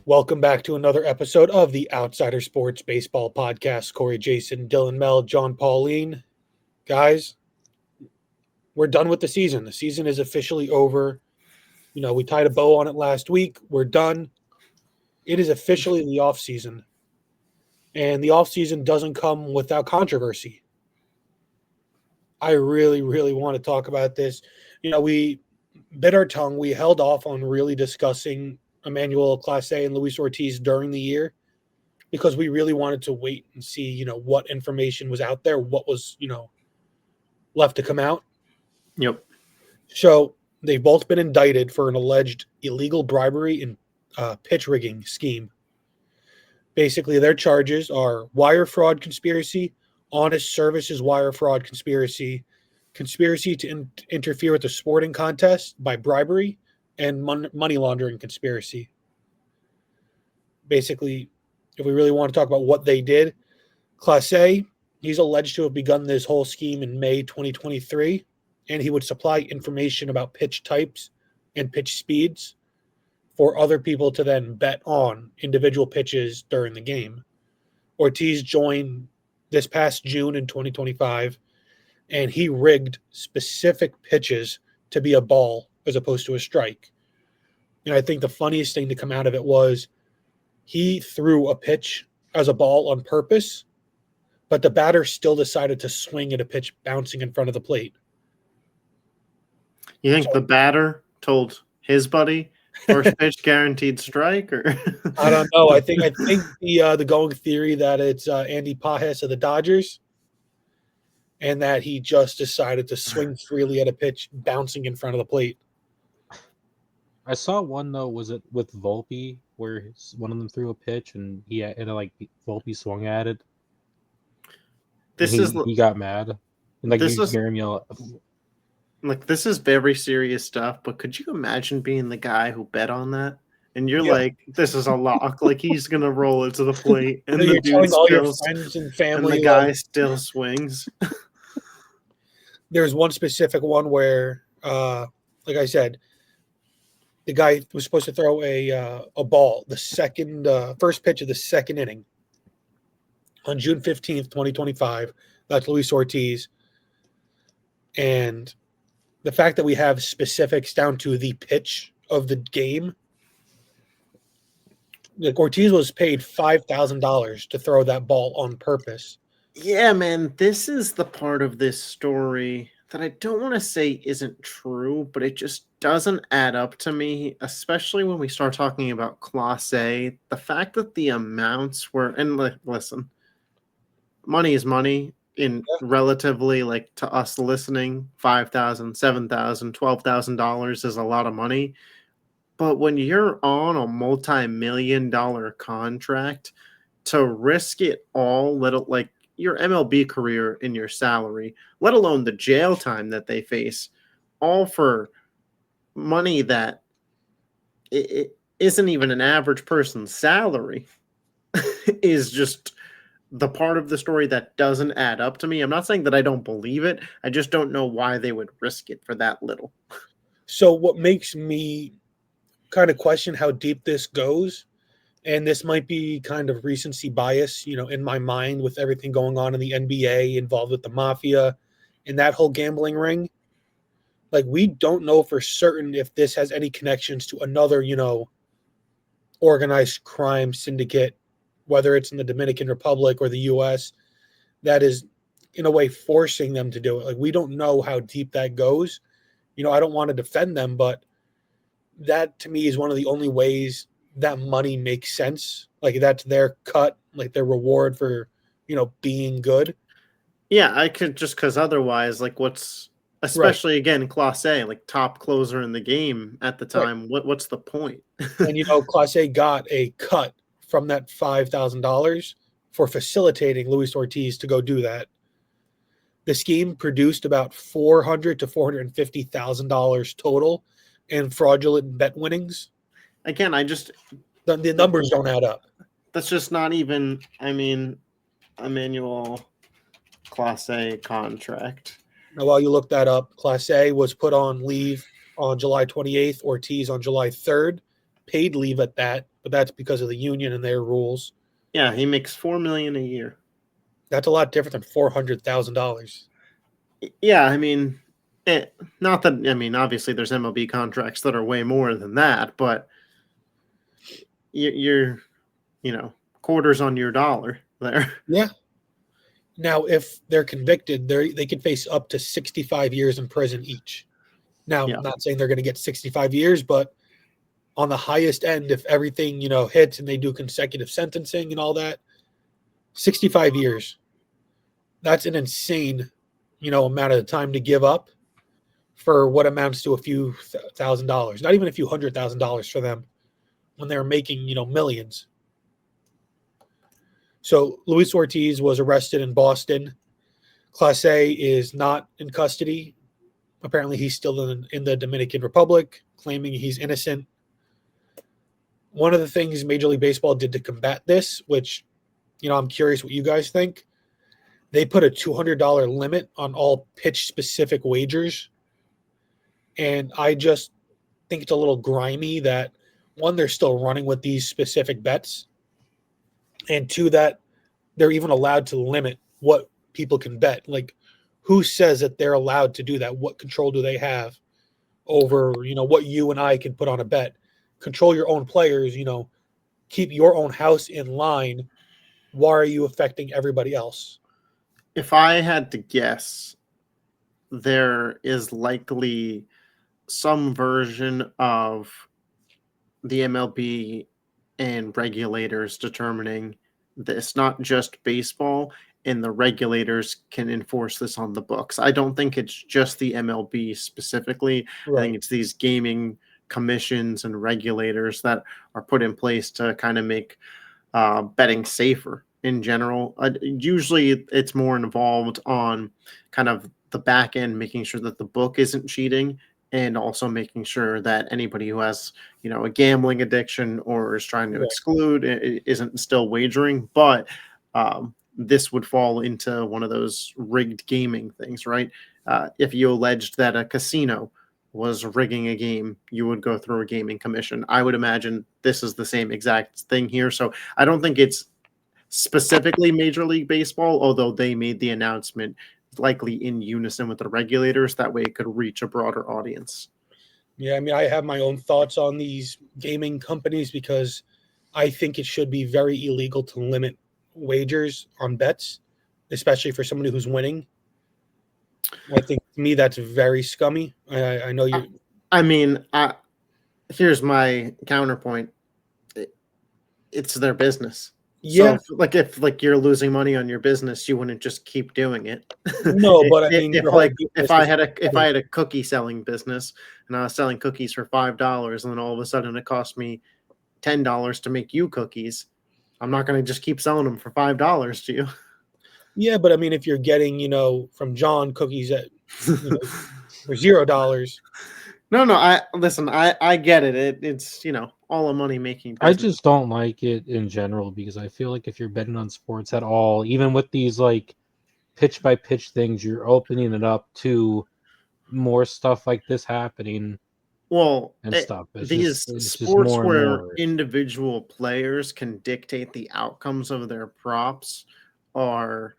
Welcome back to another episode of the Outsider Sports Baseball Podcast. Corey, Jason, Dylan, Mel, John, Pauline. Guys, we're done with the season. The season is officially over. We tied a bow on it last week. We're done. It is officially the off season. And the off season doesn't come without controversy. I really, really want to talk about this. We bit our tongue. We held off on really discussing Emmanuel Clase and Luis Ortiz during the year because we really wanted to wait and see, what information was out there, what was, left to come out. Yep. So they've both been indicted for an alleged illegal bribery and pitch rigging scheme. Basically, their charges are wire fraud conspiracy, honest services wire fraud conspiracy, conspiracy to interfere with the sporting contest by bribery, and money laundering conspiracy. Basically, if we really want to talk about what they did, Clase, he's alleged to have begun this whole scheme in May 2023, and he would supply information about pitch types and pitch speeds for other people to then bet on individual pitches during the game. Ortiz joined this past June in 2025, and he rigged specific pitches to be a ball as opposed to a strike. And I think the funniest thing to come out of it was he threw a pitch as a ball on purpose, but the batter still decided to swing at a pitch bouncing in front of the plate. You think the batter told his buddy first pitch guaranteed strike, or I don't know. I think the going theory that it's Andy Pajes of the Dodgers, and that he just decided to swing freely at a pitch bouncing in front of the plate. I saw one though. Was it with Volpe where one of them threw a pitch and Volpe swung at it? He got mad and you hear him yell. This is very serious stuff. But could you imagine being the guy who bet on that? And you're like, this is a lock. He's gonna roll it to the plate, and you're telling all your friends and family, and the guy still swings. There's one specific one where, like I said, the guy was supposed to throw a ball, the first pitch of the second inning on June 15th, 2025. That's Luis Ortiz. And the fact that we have specifics down to the pitch of the game, Ortiz was paid $5,000 to throw that ball on purpose. Yeah, man, this is the part of this story that I don't want to say isn't true, but it just doesn't add up to me, especially when we start talking about Clase. The fact that the amounts were, and listen, money is money in relatively, to us listening, $5,000, $7,000, $12,000 is a lot of money. But when you're on a multi-million-dollar contract, to risk it all, your MLB career in your salary, let alone the jail time that they face, all for money that it isn't even an average person's salary, is just the part of the story that doesn't add up to me. I'm not saying that I don't believe it. I just don't know why they would risk it for that little. So what makes me kind of question how deep this goes, and this might be kind of recency bias, in my mind with everything going on in the NBA involved with the mafia and that whole gambling ring. We don't know for certain if this has any connections to another, organized crime syndicate, whether it's in the Dominican Republic or the U.S., that is, in a way, forcing them to do it. We don't know how deep that goes. I don't want to defend them, but that, to me, is one of the only ways that money makes sense. That's their cut, their reward for, being good. Yeah, I could, just because otherwise, what's, especially, again, Clase, top closer in the game at the time, right. What's the point? And, Clase got a cut from that $5,000 for facilitating Luis Ortiz to go do that. The scheme produced about $400,000 to $450,000 total in fraudulent bet winnings. Again, the numbers don't add up. That's just not even, Emmanuel Clase contract. Now, while you look that up, Clase was put on leave on July 28th, Ortiz on July 3rd, paid leave at that, but that's because of the union and their rules. Yeah, he makes $4 million a year. That's a lot different than $400,000. Yeah, I mean, not that, I mean, obviously there's MLB contracts that are way more than that, but you're, quarters on your dollar there. Yeah. Now, if they're convicted, they can face up to 65 years in prison each. Now, Yeah. I'm not saying they're going to get 65 years, but on the highest end, if everything, hits and they do consecutive sentencing and all that, 65 years. That's an insane, amount of time to give up for what amounts to a few $1,000s, not even a few $100,000 for them when they're making, millions. So Luis Ortiz was arrested in Boston. Clase is not in custody. Apparently, he's still in the Dominican Republic, claiming he's innocent. One of the things Major League Baseball did to combat this, which, I'm curious what you guys think, they put a $200 limit on all pitch-specific wagers. And I just think it's a little grimy that, one, they're still running with these specific bets, and two, that they're even allowed to limit what people can bet. Like, who says that they're allowed to do that? What control do they have over, what you and I can put on a bet? Control your own players, keep your own house in line. Why are you affecting everybody else? If I had to guess, there is likely some version of the MLB and regulators determining this, not just baseball, and the regulators can enforce this on the books. I don't think it's just the MLB specifically. Right. I think it's these gaming commissions and regulators that are put in place to kind of make betting safer in general. Usually it's more involved on kind of the back end, making sure that the book isn't cheating, and also making sure that anybody who has, a gambling addiction or is trying to exclude isn't still wagering. But this would fall into one of those rigged gaming things, right? If you alleged that a casino was rigging a game, you would go through a gaming commission. I would imagine this is the same exact thing here. So I don't think it's specifically Major League Baseball, although they made the announcement likely in unison with the regulators. That way it could reach a broader audience. Yeah, I mean, I have my own thoughts on these gaming companies because I think it should be very illegal to limit wagers on bets, especially for somebody who's winning. I think, to me, that's very scummy. I know you. I mean, here's my counterpoint. It's their business. Yeah. So, if you're losing money on your business, you wouldn't just keep doing it. No, but I mean, if I had a cookie selling business and I was selling cookies for $5, and then all of a sudden it cost me $10 to make you cookies, I'm not going to just keep selling them for $5 to you. Yeah, but I mean, if you're getting, from John cookies at for $0. No, I get it. It's all a money making business. I just don't like it in general because I feel like if you're betting on sports at all, even with these like pitch by pitch things, you're opening it up to more stuff like this happening. Well, and stuff. These sports where individual players can dictate the outcomes of their props are.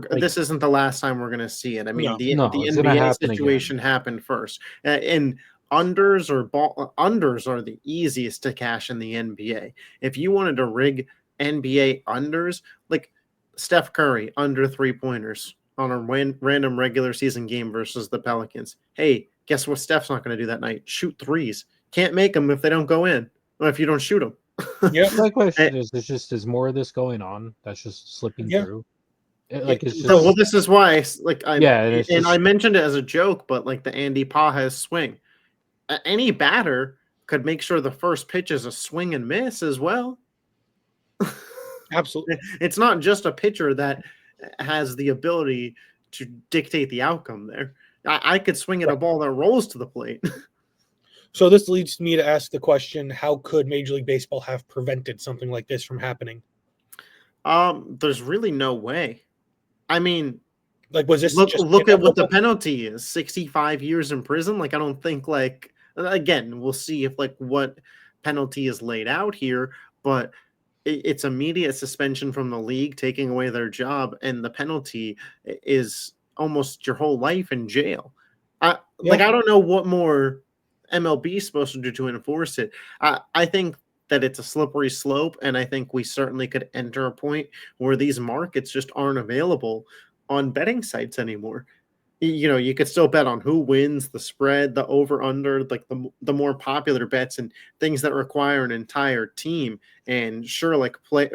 This isn't the last time we're going to see it. I mean, the NBA situation happened first, and unders are the easiest to cash in the NBA. If you wanted to rig NBA unders, like Steph Curry under 3-pointers on a random regular season game versus the Pelicans, hey, guess what? Steph's not going to do that night. Shoot threes. Can't make them if they don't go in, or if you don't shoot them. Yeah, my question is more of this going on that's just slipping through. This is why, I mentioned it as a joke, but like the Andy Pages swing, any batter could make sure the first pitch is a swing and miss as well. Absolutely, it's not just a pitcher that has the ability to dictate the outcome there. I could swing at a ball that rolls to the plate. So this leads me to ask the question: how could Major League Baseball have prevented something like this from happening? There's really no way. I mean, like, was this look at what the penalty is? 65 years in prison. Like, I don't think again, we'll see if what penalty is laid out here, but it's immediate suspension from the league, taking away their job, and the penalty is almost your whole life in jail. I don't know what more MLB is supposed to do to enforce it. I think that it's a slippery slope, and I think we certainly could enter a point where these markets just aren't available on betting sites anymore. You could still bet on who wins, the spread, the over under, like the more popular bets and things that require an entire team. And sure, like play,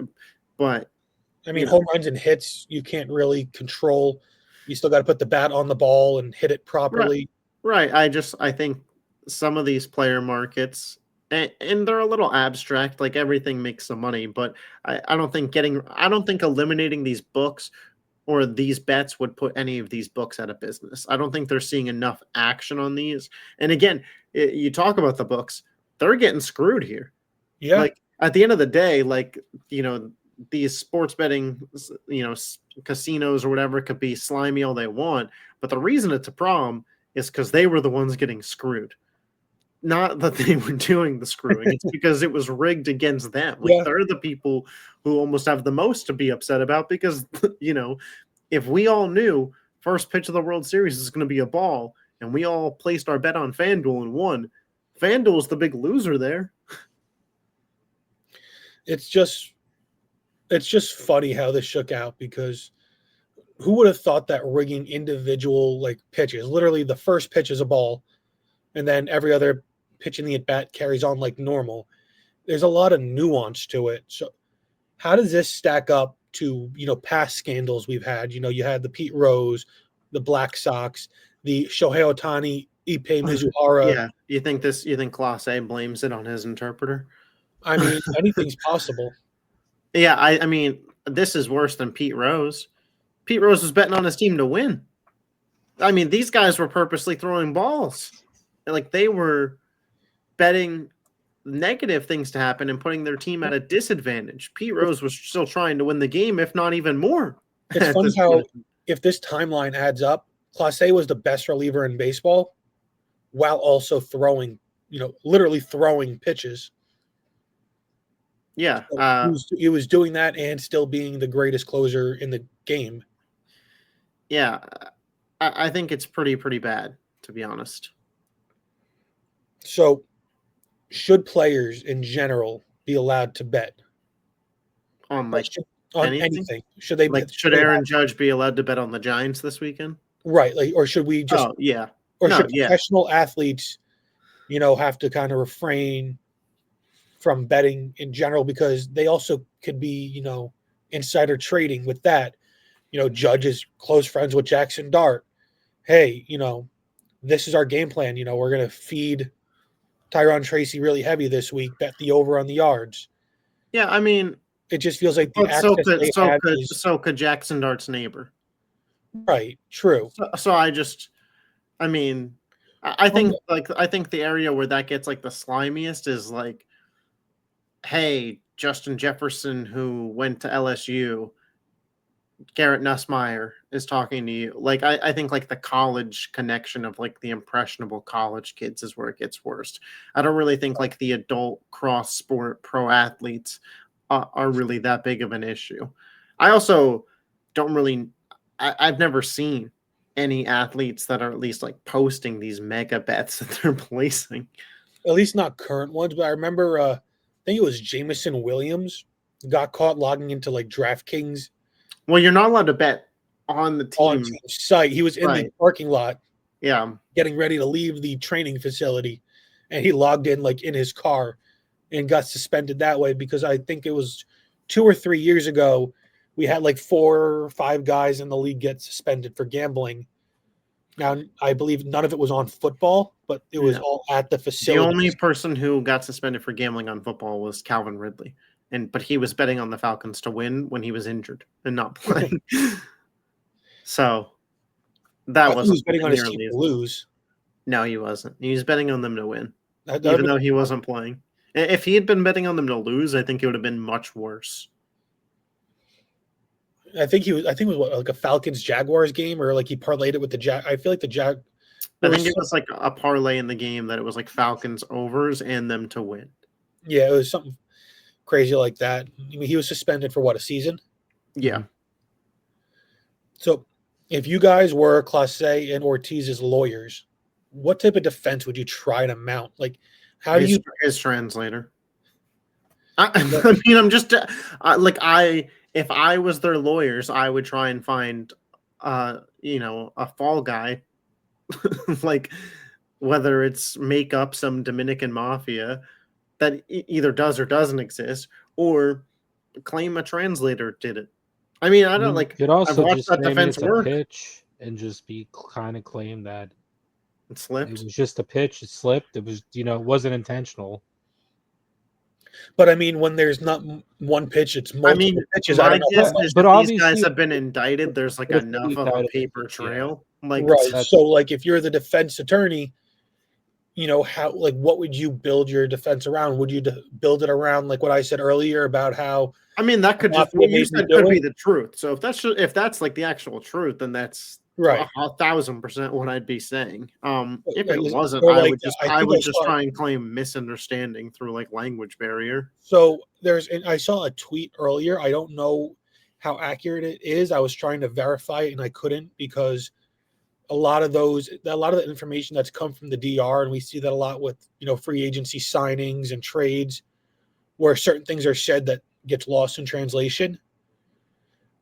but I mean, home runs and hits you can't really control. You still got to put the bat on the ball and hit it properly. Right. I think some of these player markets, and they're a little abstract, like everything makes some money, but I don't think eliminating these books or these bets would put any of these books out of business. I don't think they're seeing enough action on these. And again, you talk about the books, they're getting screwed here. Yeah. Like at the end of the day, these sports betting, casinos or whatever could be slimy all they want. But the reason it's a problem is because they were the ones getting screwed. Not that they were doing the screwing. It's because it was rigged against them. They're the people who almost have the most to be upset about because, if we all knew first pitch of the World Series is going to be a ball and we all placed our bet on FanDuel and won, FanDuel's the big loser there. It's just funny how this shook out because who would have thought that rigging individual pitches, literally the first pitch is a ball and then every other pitch in the at-bat carries on like normal. There's a lot of nuance to it. So how does this stack up to, past scandals we've had? You had the Pete Rose, the Black Sox, the Shohei Ohtani, Ippei Mizuhara. Yeah. You think Clase blames it on his interpreter? I mean, anything's possible. Yeah, I mean, this is worse than Pete Rose. Pete Rose was betting on his team to win. I mean, these guys were purposely throwing balls. Like they were betting negative things to happen and putting their team at a disadvantage. Pete Rose was still trying to win the game, if not even more. It's funny how, if this timeline adds up, Clase was the best reliever in baseball while also throwing, literally throwing pitches. Yeah. He was doing that and still being the greatest closer in the game. Yeah. I think it's pretty bad, to be honest. So, should players in general be allowed to bet on anything? Should they? Should Aaron Judge be allowed to bet on the Giants this weekend? Right. Or should we just? Oh yeah. Or should professional athletes, have to kind of refrain from betting in general because they also could be, insider trading with that. Judge is close friends with Jackson Dart. Hey, this is our game plan. We're going to feed Tyron Tracy really heavy this week, bet the over on the yards. Yeah, I mean, it just feels like the so could Jackson Dart's neighbor. Right, true. So I think the area where that gets like the slimiest is like, hey, Justin Jefferson, who went to LSU, Garrett Nussmeier is talking to you. Like, I think like the college connection of like the impressionable college kids is where it gets worst. I don't really think like the adult cross sport pro athletes are really that big of an issue. I also don't really, I've never seen any athletes that are at least like posting these mega bets that they're placing. At least not current ones, but I remember, I think it was Jameson Williams got caught logging into like DraftKings. Well, you're not allowed to bet on the team site. He was in the parking lot, getting ready to leave the training facility, and he logged in like in his car and got suspended that way because I think it was 2 or 3 years ago we had like 4 or 5 guys in the league get suspended for gambling. Now, I believe none of it was on football, but it was all at the facility. The only person who got suspended for gambling on football was Calvin Ridley. But he was betting on the Falcons to win when he was injured and not playing. So that wasn't. He was betting on his team to lose. No, he wasn't. He was betting on them to win, even though he wasn't playing. If he had been betting on them to lose, I think it would have been much worse. I think it was like a Falcons Jaguars game, or like he parlayed it with the Jag. I feel like the I think it was like a parlay in the game that it was like Falcons overs and them to win. Yeah, it was something crazy like that. I mean, he was suspended for what, a season? Yeah. So, if you guys were Clase and Ortiz's lawyers, what type of defense would you try to mount? Like, how do you? His translator. I mean, I'm just if I was their lawyers, I would try and find, a fall guy, like whether it's make up some Dominican mafia that either does or doesn't exist, or claim a translator did it. I mean, I don't You like. could I've also watched just that frame it defense as a work. pitch and just be kind of claim that It it slipped. was just a pitch. It slipped. It was, it wasn't intentional. But I mean, when there's not one pitch, it's I multiple mean, pitches. I my don't know how guess much. is But if these guys obviously, have been indicted, there's like but if enough they of a indicted, paper yeah. trail. Like, Right. That's- So, like, if you're the defense attorney, how, like, what would you build your defense around? Would you build it around, like what I said earlier about how I mean, that could just mafia what you made me said do could be it? the truth. So if that's like the actual truth, then that's Right. 1,000% what I'd be saying. If Like, it wasn't, or I like, would just I think I just saw. try and claim misunderstanding through like language barrier. So and I saw a tweet earlier. I don't know how accurate it is. I was trying to verify it and I couldn't because a lot of the information that's come from the DR, and we see that a lot with free agency signings and trades, where certain things are said that gets lost in translation.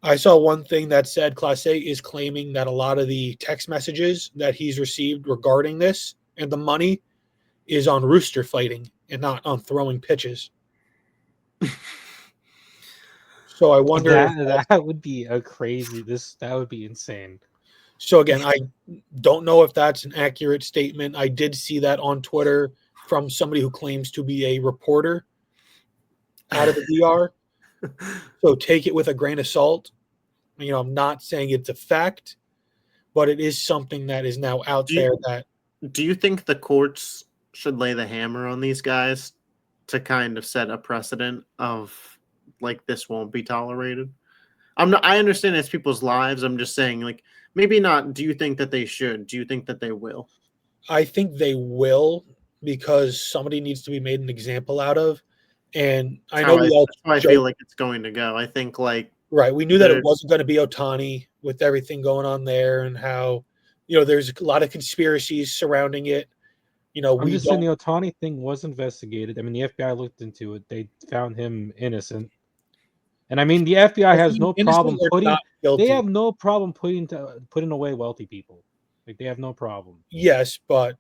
I saw one thing that said Clase is claiming that a lot of the text messages that he's received regarding this and the money is on rooster fighting and not on throwing pitches. So I wonder that would be a crazy. That would be insane. So again, I don't know if that's an accurate statement. I did see that on Twitter from somebody who claims to be a reporter out of the DR. So take it with a grain of salt. I'm not saying it's a fact, but it is something that is now out there that. Do you think the courts should lay the hammer on these guys to kind of set a precedent of like this won't be tolerated? I understand it's people's lives. I'm just saying, like, maybe not. Do you think that they should? Do you think that they will? I think they will because somebody needs to be made an example out of. And I know we all that's how I feel like it's going to go. I think like right. We knew that it wasn't going to be Ohtani with everything going on there and how, there's a lot of conspiracies surrounding it. I'm just saying the Ohtani thing was investigated. I mean, the FBI looked into it. They found him innocent. And I mean, the FBI has no problem they have no problem putting away wealthy people. Like, they have no problem. Yes, but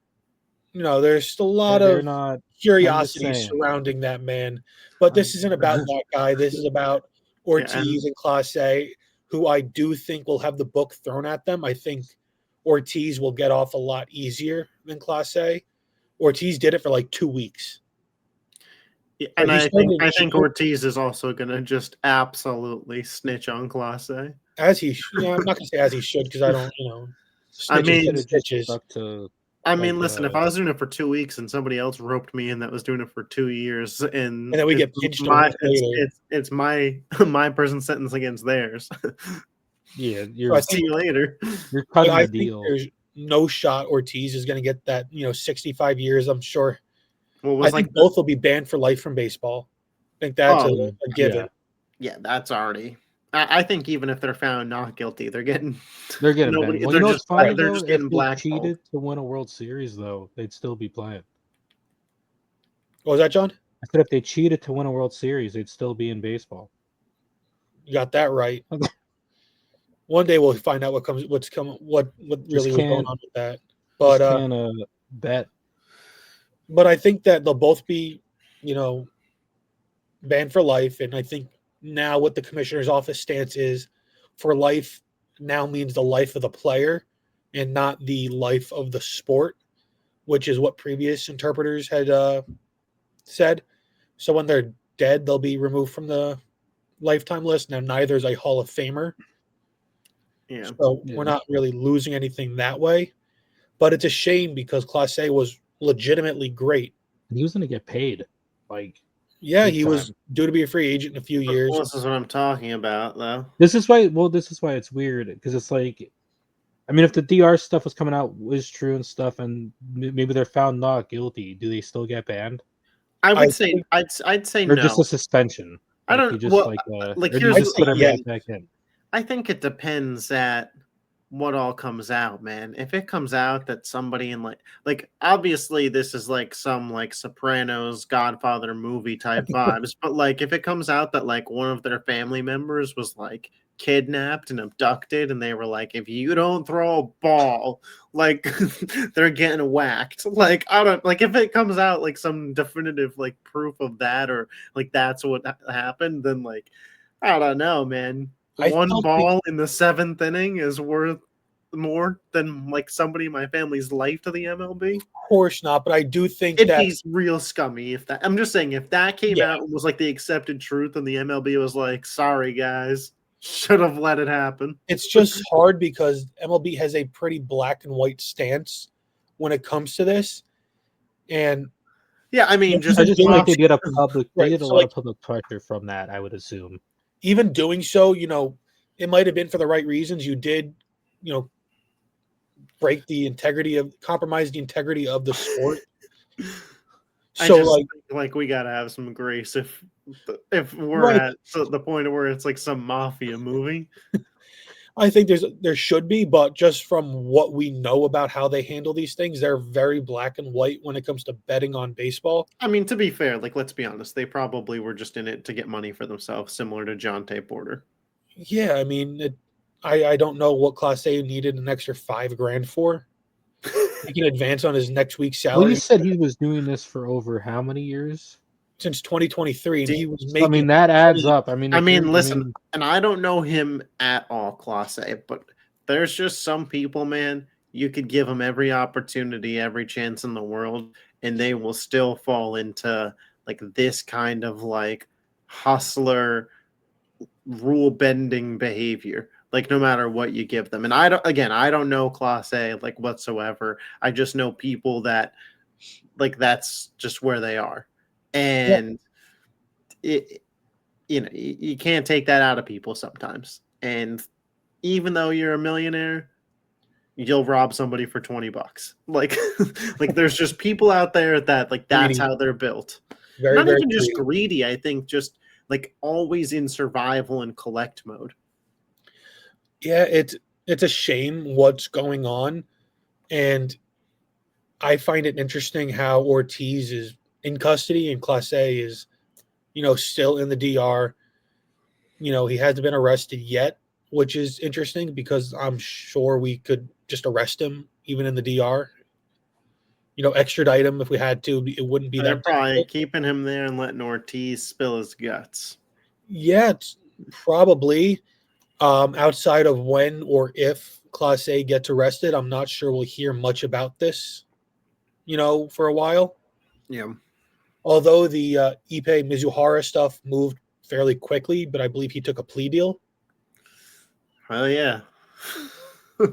there's still a lot of curiosity surrounding that man. But this isn't about that guy. This is about Ortiz and Clase, who I do think will have the book thrown at them. I think Ortiz will get off a lot easier than Clase. Ortiz did it for like 2 weeks. Yeah, and I think Ortiz is also going to just absolutely snitch on Clase. As he should. I'm not going to say as he should because I don't, I mean, listen, if I was doing it for 2 weeks and somebody else roped me in that was doing it for 2 years, and then we get pinched it's my prison sentence against theirs. Yeah, see you later. You're cutting the deal. There's no shot Ortiz is going to get that 65 years. I'm sure. I think both will be banned for life from baseball. I think that's a given. Yeah, that's already. I think even if they're found not guilty, they're getting banned. Well, they're just getting blackballed. If they cheated to win a World Series, though, they'd still be playing. What was that, John? I said if they cheated to win a World Series, they'd still be in baseball. You got that right. One day we'll find out what really was going on with that. But can't bet. But I think that they'll both be, banned for life. And I think now what the commissioner's office stance is for life now means the life of the player and not the life of the sport, which is what previous interpreters had said. So when they're dead, they'll be removed from the lifetime list. Now, neither is a Hall of Famer. Yeah. So we're not really losing anything that way. But it's a shame because Clase was legitimately great. He was going to get paid. He was due to be a free agent in a few years. This is what I'm talking about, though. This is why it's weird because it's like, I mean, if the DR stuff was coming out was true and stuff, and maybe they're found not guilty, do they still get banned? I would I say think- I'd say Or just no. a suspension. I don't. You just Well, or do you here's just the put him yeah. right back in. I think it depends at what all comes out, man. If it comes out that somebody in like obviously this is like some like Sopranos, Godfather movie type vibes, but like if it comes out that like one of their family members was like kidnapped and abducted and they were like, if you don't throw a ball, like they're getting whacked. Like I don't like if it comes out like some definitive like proof of that or like that's what happened, then like I don't know, man. I One still think- ball in the 7th inning is worth more than like somebody in my family's life to the MLB. Of course not, but I do think It'd that be real scummy if that. I'm just saying, if that came Yeah. out and was like the accepted truth, and the MLB was like, "Sorry guys, should have let it happen." it's just hard because MLB has a pretty black and white stance when it comes to this. And Yeah, I mean, Yeah, just I just feel like they off- get a public, they Right, get a so, lot like- of public pressure from that. I would assume. even doing so, it might have been for the right reasons. You did, compromise the integrity of the sport. I So, just like, think, like we gotta have some grace if we're Right. at the point where it's like some mafia movie. I think there should be, but just from what we know about how they handle these things, they're very black and white when it comes to betting on baseball. I mean, to be fair, like let's be honest, they probably were just in it to get money for themselves, similar to John Porter. Yeah, I mean, I don't know what Clase needed an extra $5,000 for. He can advance on his next week's Well, salary you said he was doing this for over how many years? since 2023, and he was I making. mean, that adds up. I mean, I if mean, you're listen, doing- and I don't know him at all, Clase, but there's just some people, man, you could give them every opportunity, every chance in the world, and they will still fall into like this kind of like hustler, rule bending behavior. Like no matter what you give them. And I don't know Clase like whatsoever. I just know people that like that's just where they are. And it you can't take that out of people sometimes. And even though you're a millionaire, you'll rob somebody for $20. Like like there's just people out there that like that's Greedy. how they're built. very, Not very even just greedy. greedy, I think just like always in survival and collect mode. Yeah, it's a shame what's going on, and I find it interesting how Ortiz is in custody and Clase is, still in the DR. He hasn't been arrested yet, which is interesting because I'm sure we could just arrest him even in the DR. Extradite him if we had to. It wouldn't be They're that probably difficult. keeping him there and letting Ortiz spill his guts. Yeah, it's probably. Outside of when or if Clase gets arrested, I'm not sure we'll hear much about this, for a while. Yeah. Although the Ipe Mizuhara stuff moved fairly quickly, but I believe he took a plea deal. Well, yeah. I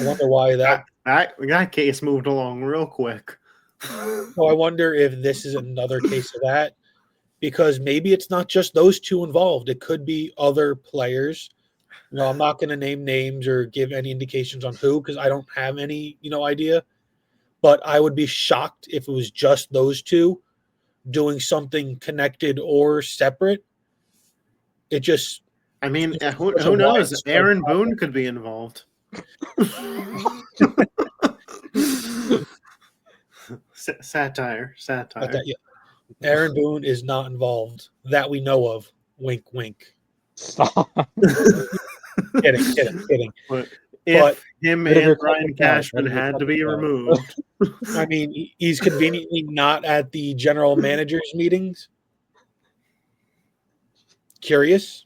wonder why that. that case moved along real quick. So I wonder if this is another case of that, because maybe it's not just those two involved. It could be other players. I'm not going to name names or give any indications on who because I don't have any, idea. But I would be shocked if it was just those two doing something connected or separate. It just. I mean, It's who such a knows? widespread Aaron problem. Boone could be involved. Satire. But that, yeah. Aaron Boone is not involved that we know of. Wink, wink. Stop. Kidding. But But- if him Better and cut Brian this out. Cashman Better had cut to be this out. removed, I mean, he's conveniently not at the general managers meetings. Curious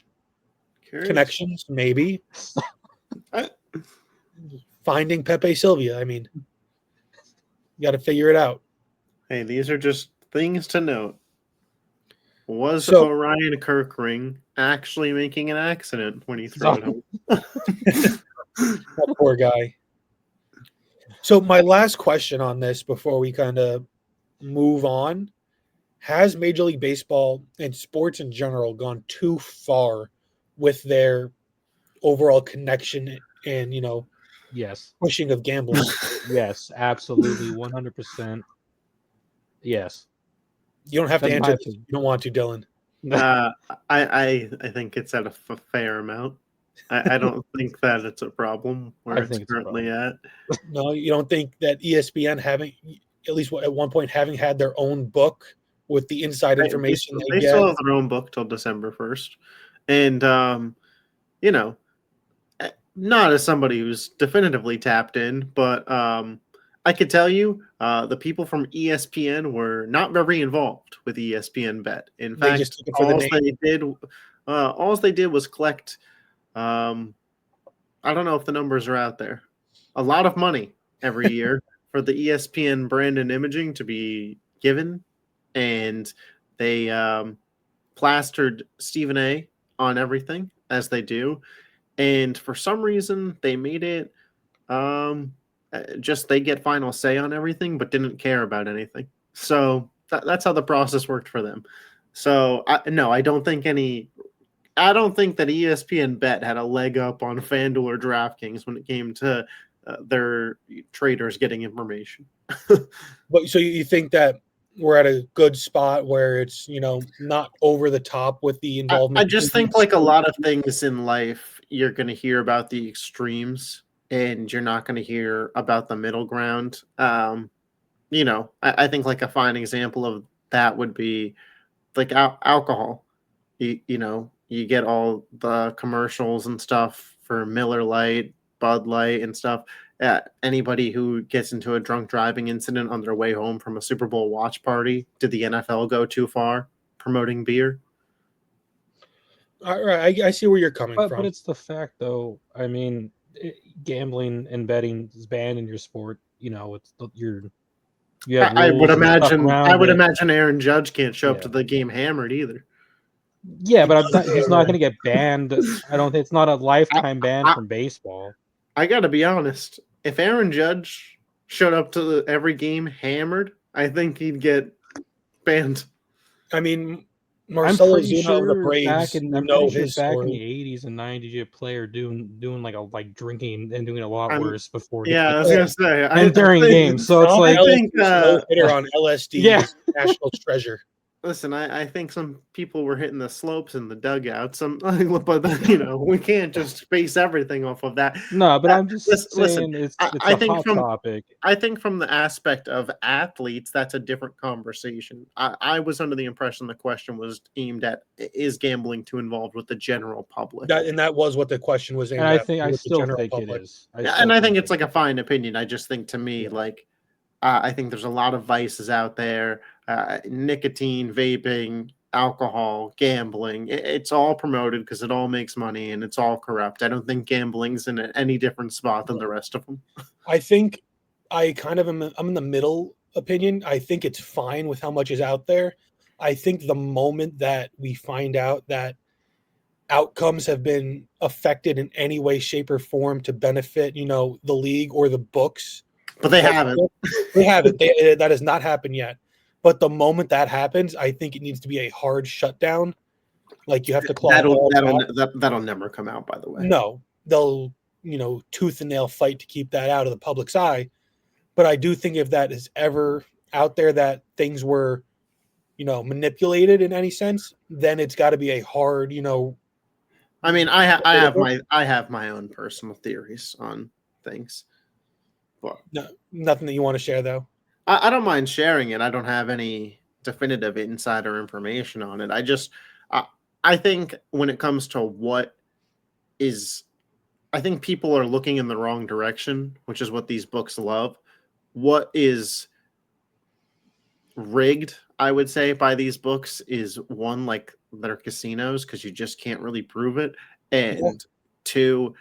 connections, maybe. Finding Pepe Sylvia. I mean, you got to figure it out. Hey, these are just things to note. Was So- Orion Kirkring actually making an accident when he threw it home? That poor guy. So my last question on this before we kind of move on, has Major League Baseball and sports in general gone too far with their overall connection and, Yes. pushing of gambling? Yes. Absolutely. 100%. Yes. You don't have to That's answer my this if you don't want to, Dylan. I think it's at a fair amount. I don't think that it's a problem where I it's think it's a currently at. No, you don't think that ESPN having, at least at one point, having had their own book with the inside information They they still get? have their own book till December 1st. And, you know, not as somebody who's definitively tapped in, but I could tell you the people from ESPN were not very involved with ESPN Bet. In They just fact, took it for the name. all they did was collect. I don't know if the numbers are out there. A lot of money every year for the ESPN brand and imaging to be given, and they plastered Stephen A. on everything as they do, and for some reason they made it just they get final say on everything, but didn't care about anything. So that's how the process worked for them. So no, I don't think that ESPN Bet had a leg up on FanDuel or DraftKings when it came to their traders getting information. But so you think that we're at a good spot where it's, not over the top with the involvement? I just think, like a lot of things in life, you're going to hear about the extremes and you're not going to hear about the middle ground. I think like a fine example of that would be like alcohol. You get all the commercials and stuff for Miller Lite, Bud Light, and stuff. Anybody who gets into a drunk driving incident on their way home from a Super Bowl watch party, did the NFL go too far promoting beer? All right, I see where you're coming But from. it's the fact, though. I mean, gambling and betting is banned in your sport. You have I would rules and stuff imagine. I around would it. imagine Aaron Judge can't show up Yeah. to the game hammered either. Yeah, but he's not going to get banned. I don't think it's not a lifetime ban I- from baseball. I got to be honest. If Aaron Judge showed up to every game hammered, I think he'd get banned. I mean, I'm Marcelo pretty Zuna of the sure Braves, I'm you pretty know sure his back in the story. 80s and 90s, you had a player doing like drinking and doing a lot I'm- worse before Yeah, I was games gonna say. and during games. So it's Tom like, Ellis' think, no-hitter on LSD Yeah. is a national treasure. listen, I think some people were hitting the slopes in the dugout. But we can't just base everything off of that. no, but I'm just Listen, saying it's I a think hot from topic. I think from the aspect of athletes, that's a different conversation. I was under the impression the question was aimed at is gambling too involved with the general public? That was what the question was aimed And I at think I with the still general think it public. is. And I think it's like a fine opinion. I just think to me, Yeah. like, I think there's a lot of vices out there, nicotine, vaping, alcohol, gambling. It's all promoted because it all makes money and it's all corrupt. I don't think gambling's in any different spot than the rest of them. I think I'm in the middle opinion. I think it's fine with how much is out there. I think the moment that we find out that outcomes have been affected in any way, shape, or form to benefit, the league or the books. But they haven't. They haven't. That has not happened yet. But the moment that happens, I think it needs to be a hard shutdown. Like you have to claw all that. That'll never come out, by the way. No, they'll tooth and nail fight to keep that out of the public's eye. But I do think if that is ever out there that things were, manipulated in any sense, then it's got to be a hard, I mean, I have my own personal theories on things. But nothing that you want to share though. I don't mind sharing it. I don't have any definitive insider information on it. I think when it comes to I think people are looking in the wrong direction, which is what these books love. What is rigged, I would say, by these books is one, like their casinos, because you just can't really prove it. And two,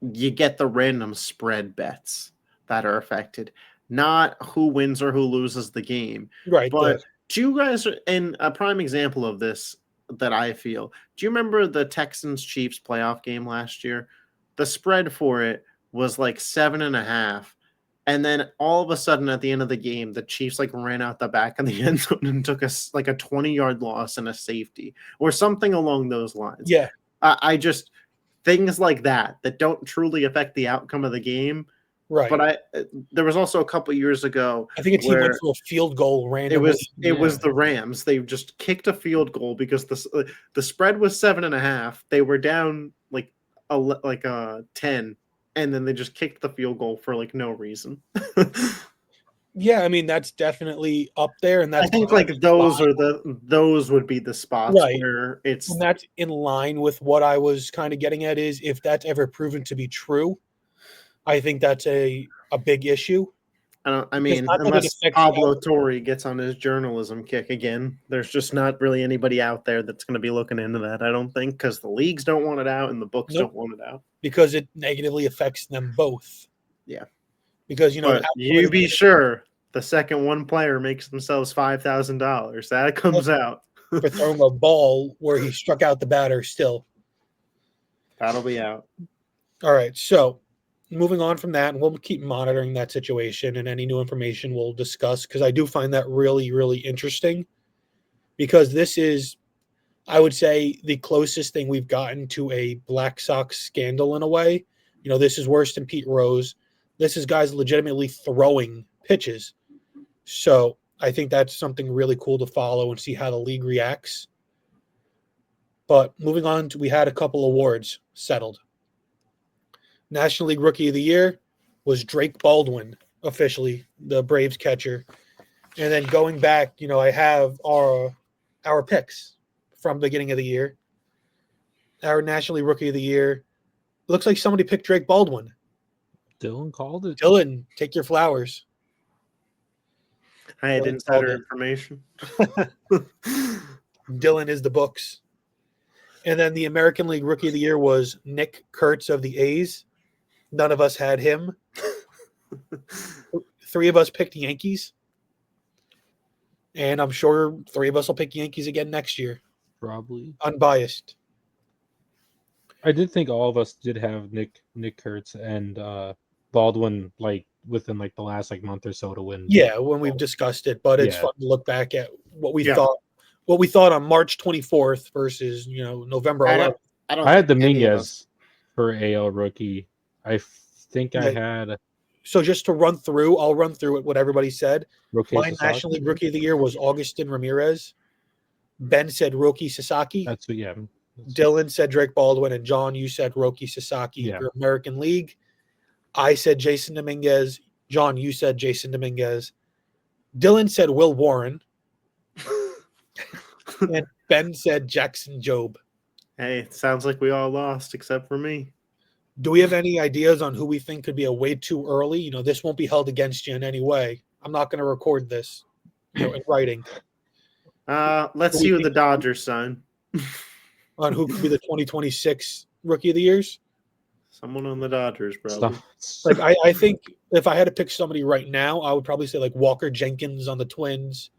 you get the random spread bets that are affected, not who wins or who loses the game. Right. But do you guys, and a prime example of this that I feel, do you remember the Texans Chiefs playoff game last year? The spread for it was like 7.5. And then all of a sudden at the end of the game, the Chiefs ran out the back of the end zone and took a 20-yard loss and a safety or something along those lines. Yeah. I just, things like that don't truly affect the outcome of the game. Right. But there was also a couple years ago I think a team went where for a field goal it randomly. was the Rams. They just kicked a field goal because the spread was 7.5. They were down like 10, and then they just kicked the field goal for like no reason. Yeah, I mean that's definitely up there, and I that's think like those would be the spots right. where it's And that's in line with what I was kind of getting at is if that's ever proven to be true, I think that's a big issue. I Because mean, not that it unless affects the Pablo Torre gets on his journalism kick again, there's just not really anybody out there that's going to be looking into that. I don't think because the leagues don't want it out and the books Nope. don't want it out. because it negatively affects them both. Yeah. Because But you be sure the second one player makes themselves $5,000. That comes out. for throwing a ball where he struck out the batter still. That'll be out. All right, so moving on from that, and we'll keep monitoring that situation and any new information we'll discuss because I do find that really, really interesting because this is, I would say, the closest thing we've gotten to a Black Sox scandal in a way. You know, this is worse than Pete Rose. This is guys legitimately throwing pitches. So I think that's something really cool to follow and see how the league reacts. But moving on, we had a couple awards settled. National League Rookie of the Year was Drake Baldwin, officially the Braves catcher. And then going back, you know, I have our picks from the beginning of the year. Our National League Rookie of the Year looks like somebody picked Drake Baldwin. Dylan called it. Dylan, take your flowers. I had Dylan insider called it. information. Dylan is the books. And then the American League Rookie of the Year was Nick Kurtz of the A's. None of us had him. 3 of us picked Yankees. And I'm sure 3 of us will pick Yankees again next year. Probably. Unbiased. I did think all of us did have Nick Kurtz and Baldwin like within like the last like month or so to win. Yeah, when we've discussed it, but it's Yeah. fun to look back at what we Yeah. thought on March 24th versus, you know, November 11th. I had think any of us- Dominguez for AL rookie. I think I had So just to run through, I'll run through it, what everybody said. Roque My Sasaki. National League Rookie of the Year was Augustin Ramirez. Ben said Roki Sasaki. That's what, yeah. Dylan said Drake Baldwin, and John, you said Roki Sasaki Yeah. for American League. I said Jason Dominguez. John, you said Jason Dominguez. Dylan said Will Warren. And Ben said Jackson Jobe. Hey, it sounds like we all lost except for me. Do we have any ideas on who we think could be a way too early? You know, this won't be held against you in any way. I'm not going to record this, you know, in writing Let's see who the Dodgers sign. on who could be the 2026 Rookie of the Years. Someone on the Dodgers, probably. Like I think if I had to pick somebody right now, I would probably say like Walker Jenkins on the Twins,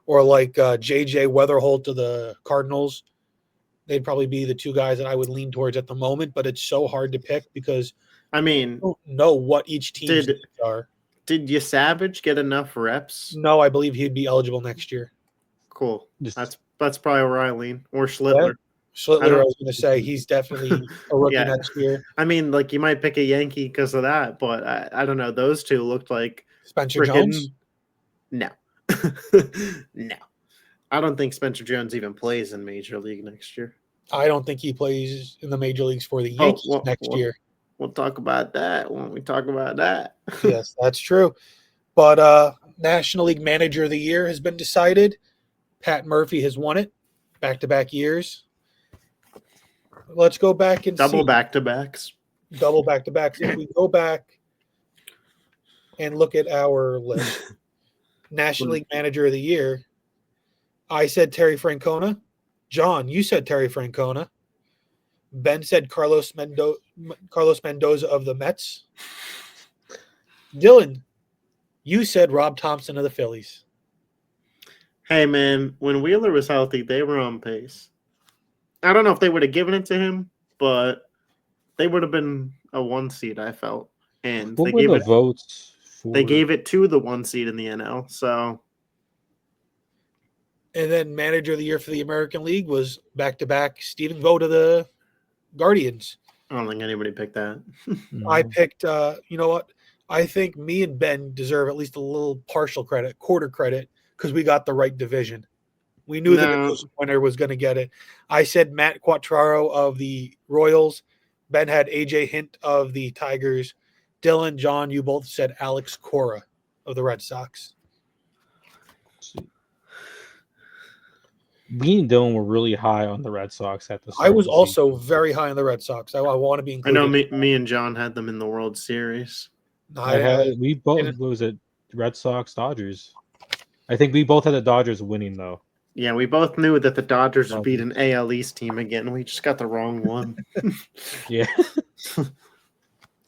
or like JJ Weatherholt to the Cardinals. They'd probably be the 2 guys that I would lean towards at the moment. But it's so hard to pick because I mean, I don't know what each team's needs are. Did you Savage get enough reps? No, I believe he'd be eligible next year. Cool. That's probably where I lean. Or Schlittler. Yeah. Schlittler, I was going to say, he's definitely a rookie Yeah. next year. I mean, like you might pick a Yankee because of that, but I don't know. Those 2 looked like Spencer Jones? No. No. I don't think Spencer Jones even plays in Major League next year. I don't think he plays in the major leagues for the Yankees next year. We'll talk about that when we talk about that. Yes, that's true. But National League Manager of the Year has been decided. Pat Murphy has won it back-to-back years. Let's go back and Double see. back-to-backs. Double back-to-backs. If we go back and look at our list, National League Manager of the Year, I said Terry Francona. John, you said Terry Francona. Ben said Carlos Mendoza of the Mets. Dylan, you said Rob Thompson of the Phillies. Hey, man, when Wheeler was healthy, they were on pace. I don't know if they would have given it to him, but they would have been a 1 seed, I felt. And what were the votes for? They gave it to the 1 seed in the NL, so. And then Manager of the Year for the American League was back-to-back Stephen Vogt of the Guardians. I don't think anybody picked that. I picked, you know what? I think me and Ben deserve at least a little partial credit, quarter credit, because we got the right division. We knew the No. division winner was going to get it. I said Matt Quattraro of the Royals. Ben had AJ Hint of the Tigers. Dylan, John, you both said Alex Cora of the Red Sox. Me and Dylan were really high on the Red Sox at the start. I was of the season. also very high on the Red Sox. I want to be I included. know me and John had them in the World Series. We both. What was it? Red Sox, Dodgers. I think we both had the Dodgers winning though. Yeah, we both knew that the Dodgers would beat an AL East team again. We just got the wrong one. Yeah.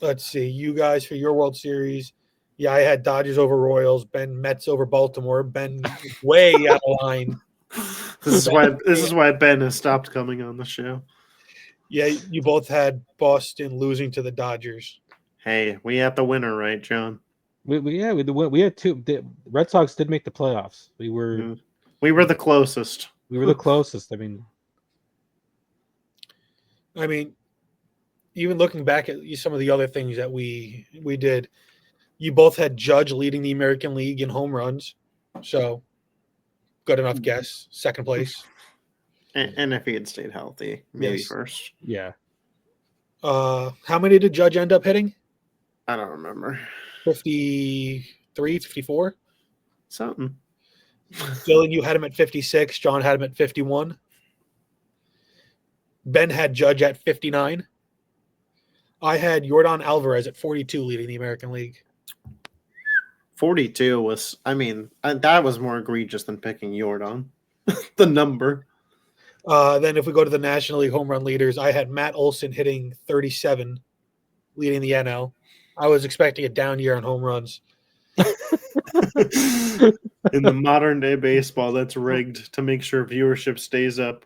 Let's see. You guys for your World Series. Yeah, I had Dodgers over Royals. Ben Mets over Baltimore. Ben way out of line. This is why Ben has stopped coming on the show. Yeah, you both had Boston losing to the Dodgers. Hey, we had the winner, right, John? We had two. The Red Sox did make the playoffs. We were the closest. We were the closest. I mean, even looking back at some of the other things that we did, you both had Judge leading the American League in home runs. So, good enough guess. Second place. And if he had stayed healthy, maybe Yes. first. yeah. How many did Judge end up hitting? I don't remember. 53, 54? Something. Dylan, you had him at 56. John had him at 51. Ben had Judge at 59. I had Yordan Alvarez at 42 leading the American League. 42 was, that was more egregious than picking Yordan. The number. Then if we go to the National League home run leaders, I had Matt Olson hitting 37, leading the NL. I was expecting a down year on home runs. In the modern day baseball, that's rigged to make sure viewership stays up.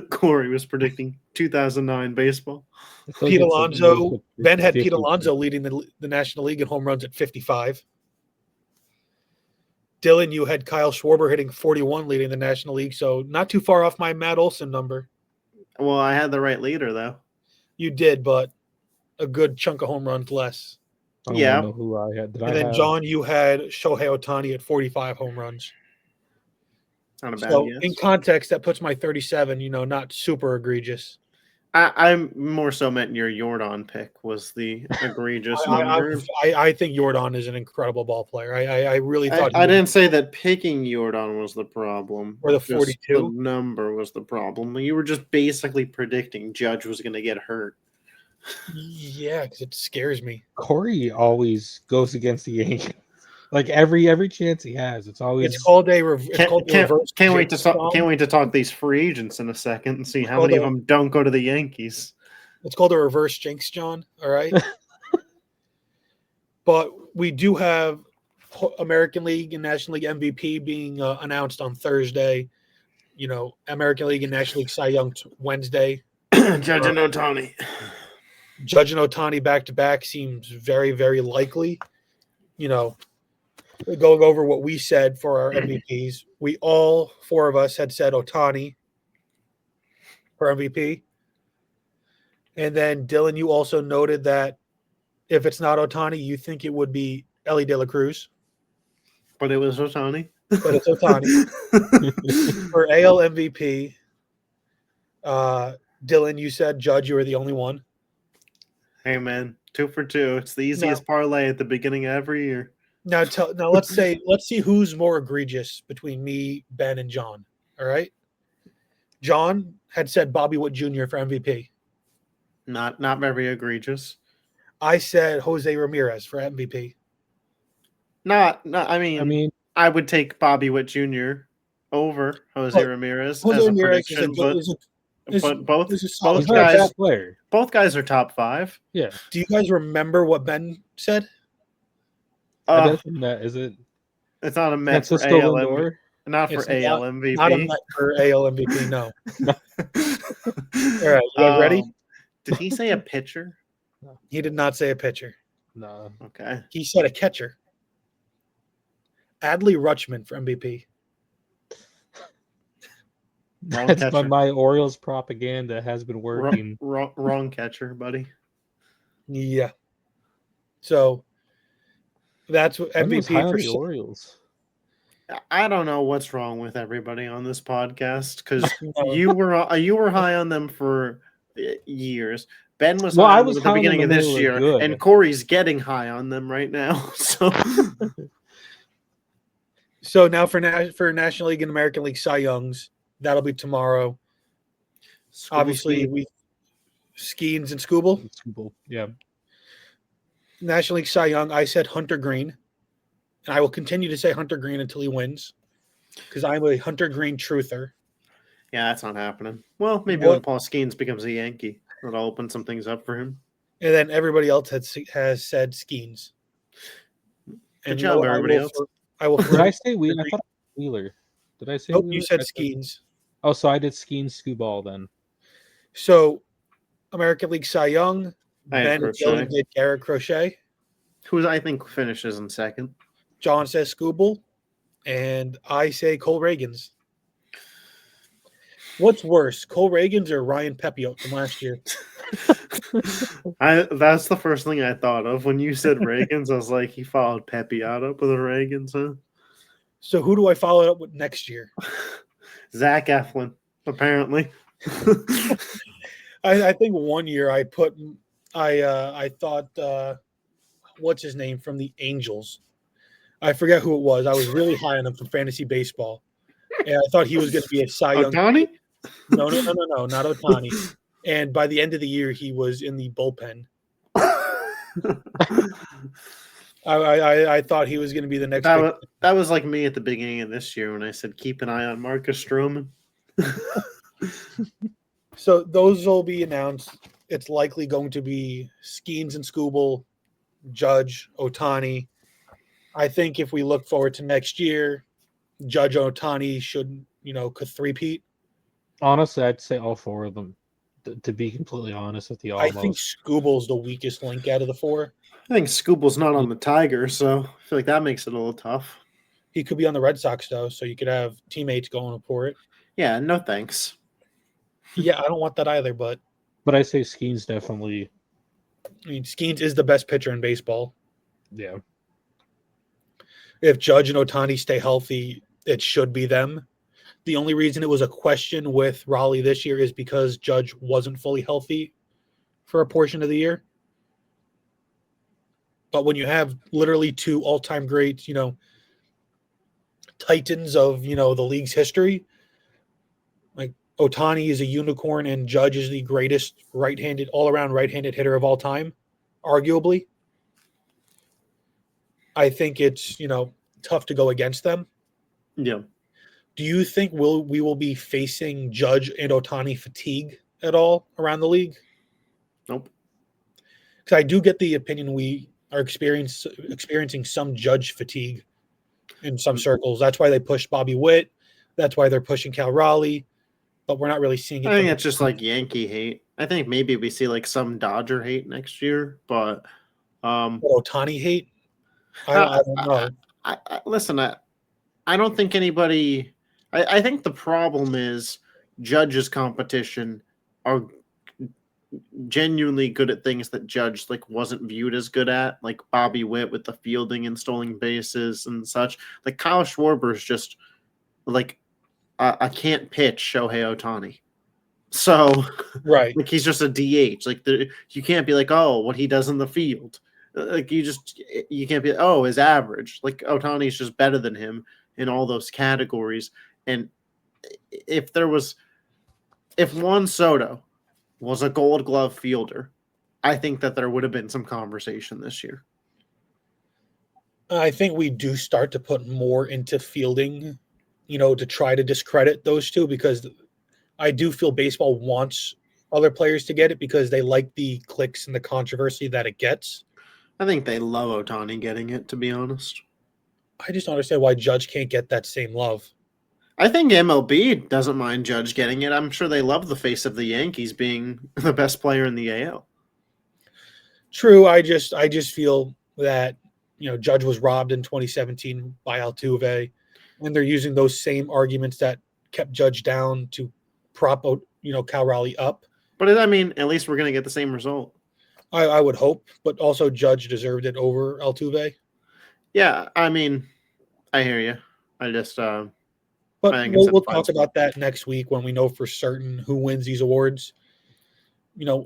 Corey was predicting 2009 baseball. Pete Alonso. Ben had Pete Alonso leading the National League in home runs at 55. Dylan, you had Kyle Schwarber hitting 41, leading the National League, so not too far off my Matt Olson number. Well, I had the right leader, though. You did, but a good chunk of home runs less. I don't know who I had. Then, John, you had Shohei Ohtani at 45 home runs. Not a bad So, guess. in context, that puts my 37, not super egregious. I'm more so meant your Yordan pick was the egregious number. I think Yordan is an incredible ball player. I really thought I didn't say that picking Yordan was the problem. Or the Just 42? The number was the problem. You were just basically predicting Judge was going to get hurt. Yeah, because it scares me. Corey always goes against the Yankees. Like every chance he has, it's always. It's called a reverse. Can't wait to talk these free agents in a second and see how many of them don't go to the Yankees. It's called a reverse jinx, John. All right. But we do have American League and National League MVP being announced on Thursday. American League and National League Cy Young Wednesday. Judge and Ohtani. Judge and Ohtani back to back seems very, very likely. Going over what we said for our MVPs, we all four of us had said Ohtani for MVP. And then, Dylan, you also noted that if it's not Ohtani, you think it would be Ellie De La Cruz. But it was Ohtani. But it's Ohtani. For AL MVP, Dylan, you said Judge, you were the only one. Hey, man, 2 for 2. It's the easiest parlay at the beginning of every year. Now let's see who's more egregious between me, Ben, and John. All right. John had said Bobby Witt Jr. for MVP. Not very egregious. I said Jose Ramirez for MVP. I would take Bobby Witt Jr. over Jose Ramirez as a prediction, but both guys are top 5. Yeah. Do you guys remember what Ben said? Is it? It's not a Met for AL MVP. Not for AL MVP. Not a Met for AL MVP. No. All right, you guys ready? Did he say a pitcher? No. He did not say a pitcher. No. Okay. He said a catcher. Adley Rutschman for MVP. That's my Orioles propaganda has been working. Wrong catcher, buddy. Yeah. So That's what Ben was high MVP on for. the Orioles. I don't know what's wrong with everybody on this podcast because No. you were high on them for years. Ben was Well, high I on them was at the high on them beginning of when they this were year, good. and Corey's getting high on them right now. So now for National League and American League Cy Youngs, that'll be tomorrow. Obviously, we Skeens and Scooble. Yeah. National League Cy Young, I said Hunter Green, and I will continue to say Hunter Green until he wins because I'm a Hunter Green truther. Yeah, that's not happening. Well, maybe What- when Paul Skeens becomes a Yankee, that'll open some things up for him. And then everybody else has said Skeens. Good job, everybody else. I will. Did I say Wheeler? I thought it was Wheeler. Did I say Nope, Wheeler? you said I Skeens. Oh, so I did Skeens Scooball then. So, American League Cy Young, I had Ben Crochet. Dillon did Garrett Crochet. Who I think finishes in second. John says Scooble, and I say Cole Reagans. What's worse, Cole Reagans or Ryan Pepiot from last year? That's the first thing I thought of when you said Reagans. I was like, he followed Pepiot up with a Reagans, huh? So who do I follow it up with next year? Zach Eflin, apparently. I think one year I thought what's his name from the Angels? I forget who it was. I was really high on him from fantasy baseball, and I thought he was going to be a Cy Young. Ohtani? No, not Ohtani. And by the end of the year, he was in the bullpen. I thought he was going to be the next. That was like me at the beginning of this year when I said keep an eye on Marcus Stroman. So those will be announced. It's likely going to be Skeens and Scooble, Judge, Ohtani. I think if we look forward to next year, Judge Ohtani should, could three-peat. Honestly, I'd say all four of them. To be completely honest with you, I think Scooble's the weakest link out of the four. I think Scooble's not on the Tigers, so I feel like that makes it a little tough. He could be on the Red Sox, though, so you could have teammates going for it. Yeah, no thanks. Yeah, I don't want that either, but I say Skeens definitely. I mean, Skeens is the best pitcher in baseball. Yeah. If Judge and Ohtani stay healthy, it should be them. The only reason it was a question with Raleigh this year is because Judge wasn't fully healthy for a portion of the year. But when you have literally two all-time greats, titans of, the league's history, like Ohtani is a unicorn and Judge is the greatest all-around right-handed hitter of all time, arguably. I think it's, tough to go against them. Yeah. Do you think we will be facing Judge and Ohtani fatigue at all around the league? Nope. Because I do get the opinion we are experiencing some Judge fatigue in some circles. That's why they pushed Bobby Witt. That's why they're pushing Cal Raleigh. But we're not really seeing it. I think it's just like Yankee hate. I think maybe we see like some Dodger hate next year, but Ohtani hate? I don't know. Listen, I don't think anybody. I think the problem is Judge's competition are genuinely good at things that Judge wasn't viewed as good at, like Bobby Witt with the fielding and stolen bases and such. Like Kyle Schwarber's just like a can't pitch Shohei Ohtani. So right, he's just a DH. You can't be like, oh, what he does in the field. You can't be, oh, his average. Like Ohtani's just better than him in all those categories. And if Juan Soto was a Gold Glove fielder, I think that there would have been some conversation this year. I think we do start to put more into fielding, to try to discredit those two, because I do feel baseball wants other players to get it because they like the clicks and the controversy that it gets. I think they love Ohtani getting it, to be honest. I just don't understand why Judge can't get that same love. I think MLB doesn't mind Judge getting it. I'm sure they love the face of the Yankees being the best player in the AL. True. I just feel that, Judge was robbed in 2017 by Altuve, and they're using those same arguments that kept Judge down to prop, Cal Raleigh up. But I mean, at least we're going to get the same result. I would hope, but also Judge deserved it over Altuve. Yeah, I mean, I hear you. I just I But think it's we'll in fine talk spot. about that next week when we know for certain who wins these awards.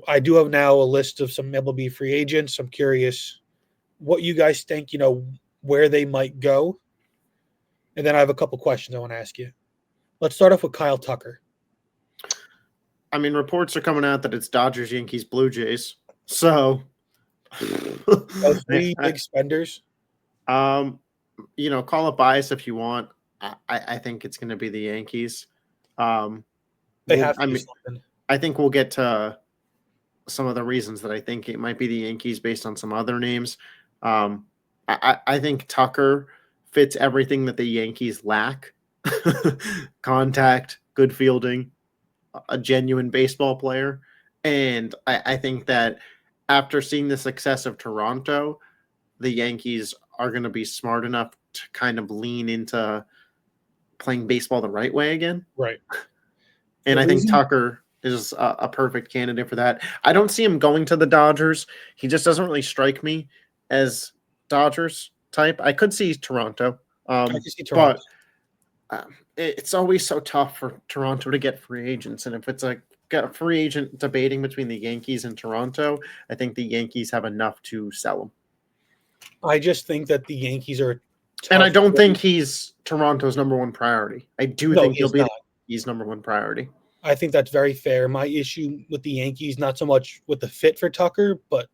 I do have now a list of some MLB free agents. I'm curious what you guys think, where they might go. And then I have a couple questions I want to ask you. Let's start off with Kyle Tucker. I mean, reports are coming out that it's Dodgers, Yankees, Blue Jays. So, Those three big spenders. um, call it bias if you want. I think it's going to be the Yankees. They We'll, have to I do mean, something. I think we'll get to some of the reasons that I think it might be the Yankees based on some other names. I think Tucker fits everything that the Yankees lack: contact, good fielding, a genuine baseball player. And I think that after seeing the success of Toronto, the Yankees are going to be smart enough to kind of lean into playing baseball the right way again. Right. And The I think reason Tucker is a perfect candidate for that. I don't see him going to the Dodgers. He just doesn't really strike me as Dodgers type. I could see Toronto, I can see Toronto. but it's always so tough for Toronto to get free agents. And if it's got a free agent debating between the Yankees and Toronto, I think the Yankees have enough to sell him. I just think that the Yankees are And I tough. don't think he's Toronto's number one priority. I do No, think he he'll is be not. the Yankees' number one priority. I think that's very fair. My issue with the Yankees, not so much with the fit for Tucker, but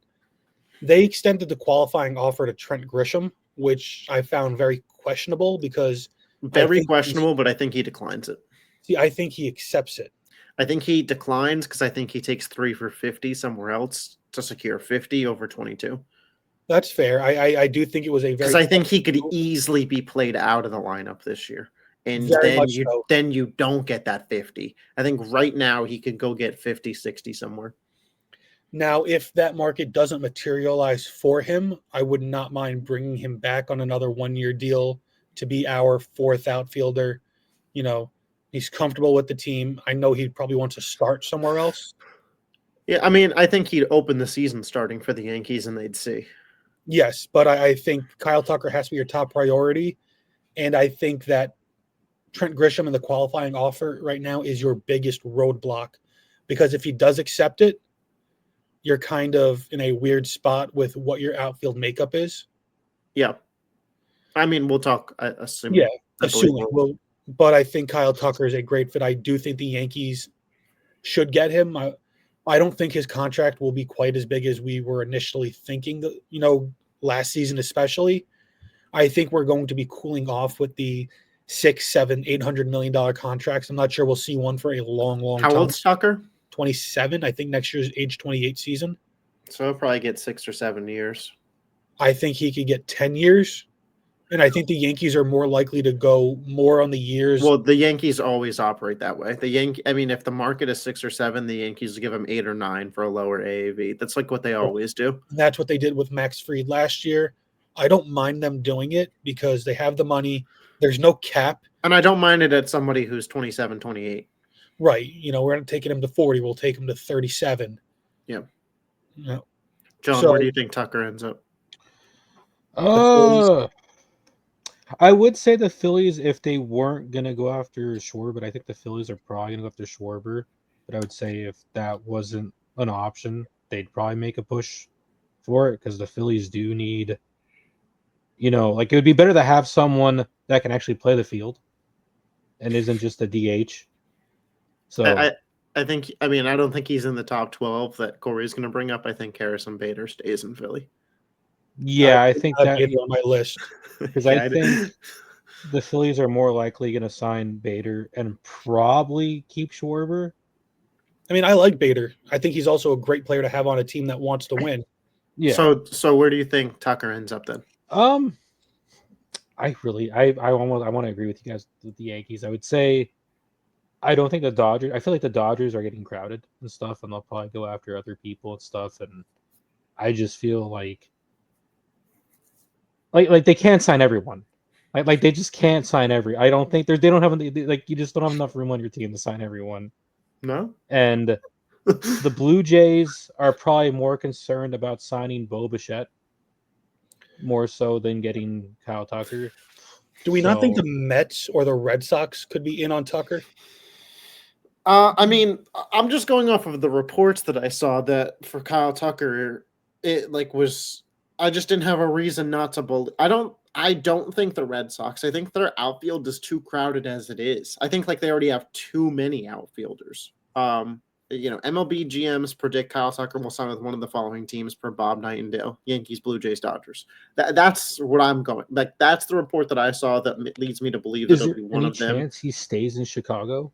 they extended the qualifying offer to Trent Grisham, which I found very questionable because Very questionable, but I think he declines it. I think he accepts it. I think he declines because I think he takes 3 for 50 somewhere else to secure 50 over 22. That's fair. I do think it was a very Because I think he could easily be played out of the lineup this year. And very much so. then you don't get that 50. I think right now he could go get 50, 60 somewhere. Now, if that market doesn't materialize for him, I would not mind bringing him back on another 1-year deal to be our fourth outfielder. He's comfortable with the team. I know he probably wants to start somewhere else. Yeah, I mean, I think he'd open the season starting for the Yankees and they'd see. Yes, but I think Kyle Tucker has to be your top priority. And I think that Trent Grisham and the qualifying offer right now is your biggest roadblock. Because if he does accept it, you're kind of in a weird spot with what your outfield makeup is. Yeah. I mean, we'll talk, assuming. Yeah, assuming. But I think Kyle Tucker is a great fit. I do think the Yankees should get him. I don't think his contract will be quite as big as we were initially thinking, last season especially. I think we're going to be cooling off with the $600, $700, $800 million contracts. I'm not sure we'll see one for a long, long time. How old's Tucker? 27. I think next year's age 28 season. So he'll probably get 6 or 7 years. I think he could get 10 years. And I think the Yankees are more likely to go more on the years. Well, the Yankees always operate that way. I mean, if the market is 6 or 7, the Yankees give them 8 or 9 for a lower AAV. That's like what they always do. And that's what they did with Max Fried last year. I don't mind them doing it because they have the money. There's no cap. And I don't mind it at somebody who's 27, 28. Right. We're not taking him to 40. We'll take him to 37. Yeah. Yeah. John, where do you think Tucker ends up? I would say the Phillies if they weren't going to go after Schwarber, but I think the Phillies are probably going to go after Schwarber. But I would say if that wasn't an option, they'd probably make a push for it because the Phillies do need, it would be better to have someone that can actually play the field and isn't just a DH. So I think, I don't think he's in the top 12 that Corey's going to bring up. I think Harrison Bader stays in Philly. Yeah, I think that on my list because I think the Phillies are more likely going to sign Bader and probably keep Schwarber. I mean, I like Bader. I think he's also a great player to have on a team that wants to win. Yeah. So where do you think Tucker ends up then? I want to agree with you guys with the Yankees. I would say I don't think the Dodgers. I feel like the Dodgers are getting crowded and stuff, and they'll probably go after other people and stuff. And I just feel like they can't sign everyone. Like they just can't sign I don't think they don't have you just don't have enough room on your team to sign everyone. No. And the Blue Jays are probably more concerned about signing Bo Bichette. more so than getting Kyle Tucker. Do we not think So- the Mets or the Red Sox could be in on Tucker? I mean, I'm just going off of the reports that I saw that for Kyle Tucker, it like was. I just didn't have a reason not to believe. I don't think the Red Sox. I think their outfield is too crowded as it is. I think like they already have too many outfielders. MLB GMs predict Kyle Tucker will sign with one of the following teams per Bob Nightingale: Yankees, Blue Jays, Dodgers. That's what I'm going. Like that's the report that I saw that leads me to believe that Is it'll there be one any of them. chance he stays in Chicago?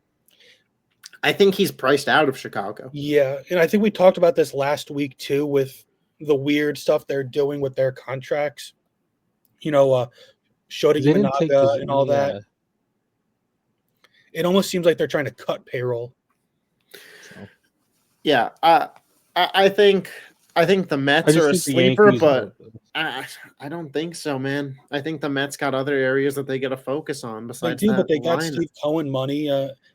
I think he's priced out of Chicago. Yeah, and I think we talked about this last week too with the weird stuff they're doing with their contracts. Shota They didn't take Imanaga and all that. yeah. It almost seems like they're trying to cut payroll. So, Yeah, I think the Mets I are a just think the sleeper, Yankees but are- I don't think so, man. I think the Mets got other areas that they got to focus on They besides do, that but they got line. Steve Cohen money.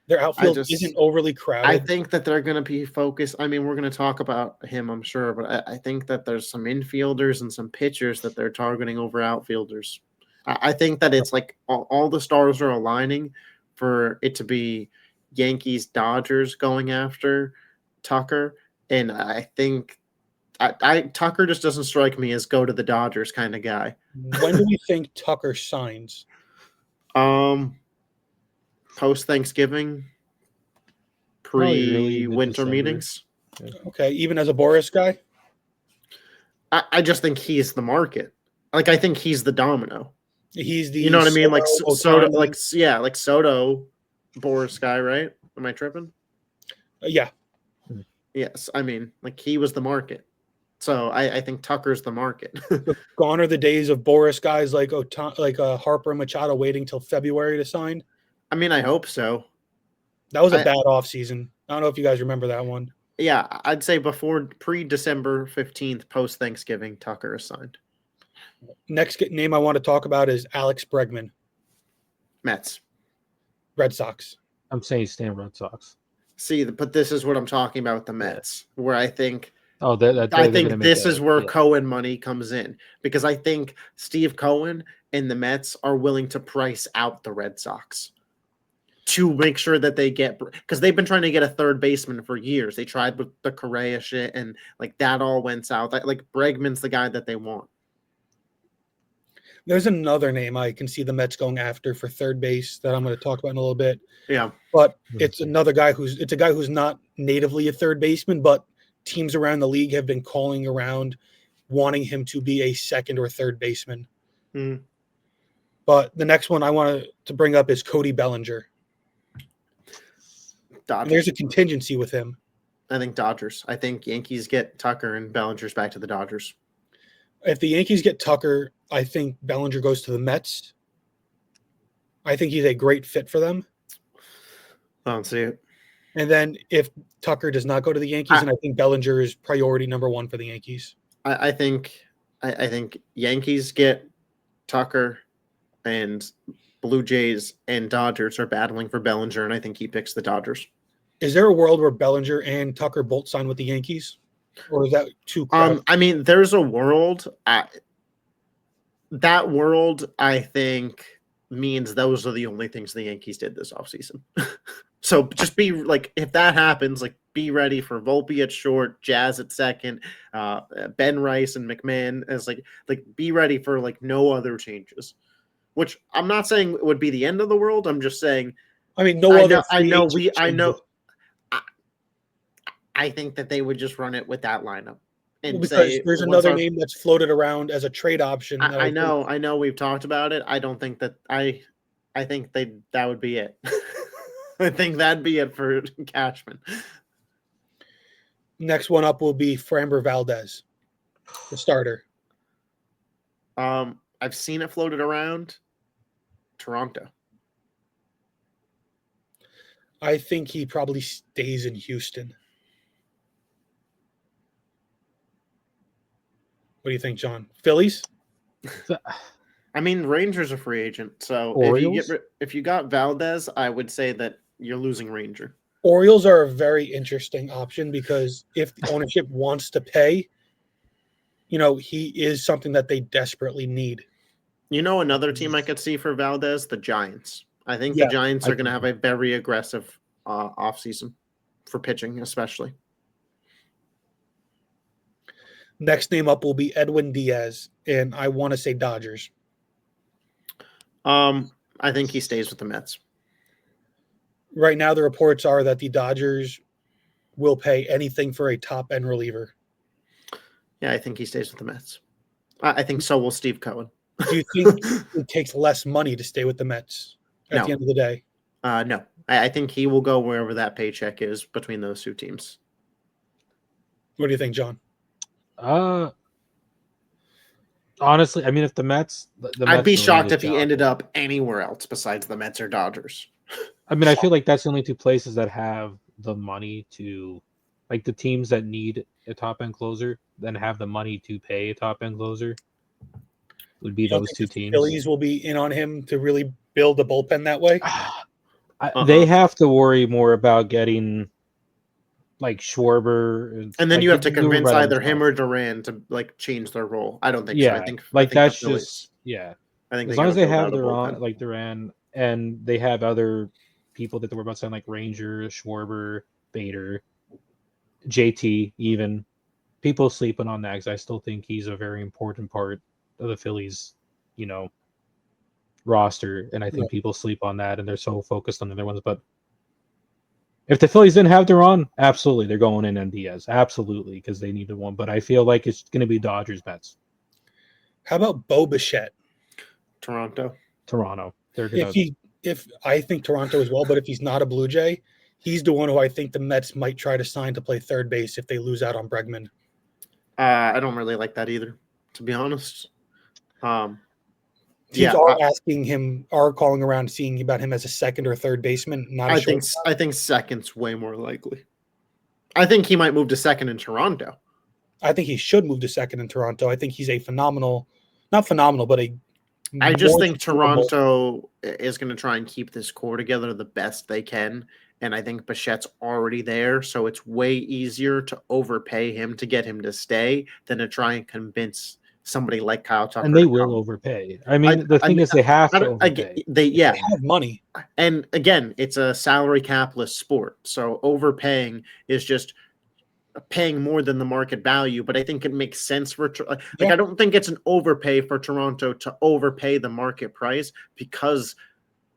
Their outfield isn't overly I crowded. think that they're going to be focused. I mean, we're going to talk about him, I'm sure, but I think that there's some infielders and some pitchers that they're targeting over outfielders. I think that it's like all the stars are aligning for it to be Yankees, Dodgers going after Tucker, and I think Tucker just doesn't strike me as go to the Dodgers kind of guy. When do we think Tucker signs? Post Thanksgiving, Probably early pre-winter mid-December. meetings. Okay, even as a Boris guy? I just think he's the market. Like I think he's the domino. He's the You know what I mean? Like Soto, Ohtani. like Soto, Boris guy, right? Am I tripping? Yeah. Yes, I mean like he was the market. So I think Tucker's the market. So gone are the days of Boris guys like Harper and Machado waiting till February to sign. I mean, I hope so. That was a bad offseason. I don't know if you guys remember that one. Yeah, I'd say before pre-December 15th, post-Thanksgiving, Tucker is signed. Next name I want to talk about is Alex Bregman, Mets. Red Sox. I'm saying stand Red Sox. See, but this is what I'm talking about with the Mets, where I think Oh, I think this is where Cohen money comes in because I think Steve Cohen and the Mets are willing to price out the Red Sox to make sure that they get, because they've been trying to get a third baseman for years. They tried with the Correa shit and like that all went south. Like Bregman's the guy that they want. There's another name I can see the Mets going after for third base that I'm going to talk about in a little bit. Yeah. But it's another guy it's a guy who's not natively a third baseman, but teams around the league have been calling around wanting him to be a second or third baseman. Mm. But the next one I want to bring up is Cody Bellinger. Dodgers. There's a contingency with him. I think Dodgers. I think Yankees get Tucker and Bellinger's back to the Dodgers. If the Yankees get Tucker, I think Bellinger goes to the Mets. I think he's a great fit for them. I don't see it. And then if Tucker does not go to the Yankees, then I think Bellinger is priority number one for the Yankees. I think Yankees get Tucker and Blue Jays and Dodgers are battling for Bellinger, and I think he picks the Dodgers. Is there a world where Bellinger and Tucker both sign with the Yankees? Or is that too crowded? I mean, there's a world. That world, I think, means those are the only things the Yankees did this offseason. So just be like, if that happens, like be ready for Volpe at short, Jazz at second, Ben Rice and McMahon as like be ready for like no other changes. Which I'm not saying would be the end of the world. I'm just saying. I mean, I think that they would just run it with that lineup. And because there's another name that's floated around as a trade option. I know we've talked about it. I don't think that I think that would be it. I think that'd be it for Cashman. Next one up will be Framber Valdez, the starter. I've seen it floated around Toronto. I think he probably stays in Houston. What do you think, John? Phillies? I mean, Ranger's a free agent, so if you got Valdez, I would say that you're losing Ranger. Orioles are a very interesting option because if the ownership wants to pay, he is something that they desperately need. Another team I could see for Valdez, the Giants. I think Yeah, the Giants I are going to think have a very aggressive offseason for pitching, especially. Next name up will be Edwin Diaz, and I want to say Dodgers. I think he stays with the Mets. Right now, the reports are that the Dodgers will pay anything for a top end reliever. Yeah, I think he stays with the Mets. I think so will Steve Cohen. Do you think it takes less money to stay with the Mets at the No. end of the day? No. I think he will go wherever that paycheck is between those two teams. What do you think, John? Honestly, I mean, if the Mets, I'd be really shocked need a if he job. ended up anywhere else besides the Mets or Dodgers. I mean, I feel like that's the only two places that have the money to, like, the teams that need a top end closer, then have the money to pay a top end closer. Would be You don't those think two that the teams. Phillies will be in on him to really build a bullpen that way? They have to worry more about getting like Schwarber, And then like you have to they were convince right on either him stuff. or Duran to change their role. I don't think so. I Yeah, think like the that's Phillies. just I think As they long got as to they build have out a their bullpen. on like Duran and they have other people that they were about to sign like Ranger, Schwarber, Bader, JT, even people sleeping on that because I still think he's a very important part of the Phillies, roster, and I think people sleep on that and they're so focused on the other ones. But if the Phillies didn't have Duran, absolutely they're going in Diaz, absolutely, because they needed one. But I feel like it's going to be Dodgers, Mets, How about Bo Bichette? Toronto. They're gonna. If I think Toronto as well, but if he's not a Blue Jay, he's the one who I think the Mets might try to sign to play third base if they lose out on Bregman. I don't really like that either, to be honest. Teams are calling around seeing about him as a second or third baseman, not a shortstop. I think second's way more likely. I think he might move to second in Toronto. I think he should move to second in Toronto. I think he's a not phenomenal, but I just think Toronto is going to try and keep this core together the best they can. And I think Bichette's already there. So it's way easier to overpay him to get him to stay than to try and convince somebody like Kyle Tucker. And they will overpay. I mean, the thing is they have to overpay. They have money. And again, it's a salary capless sport. So overpaying is just paying more than the market value, but I think it makes sense for I don't think it's an overpay for Toronto to overpay the market price because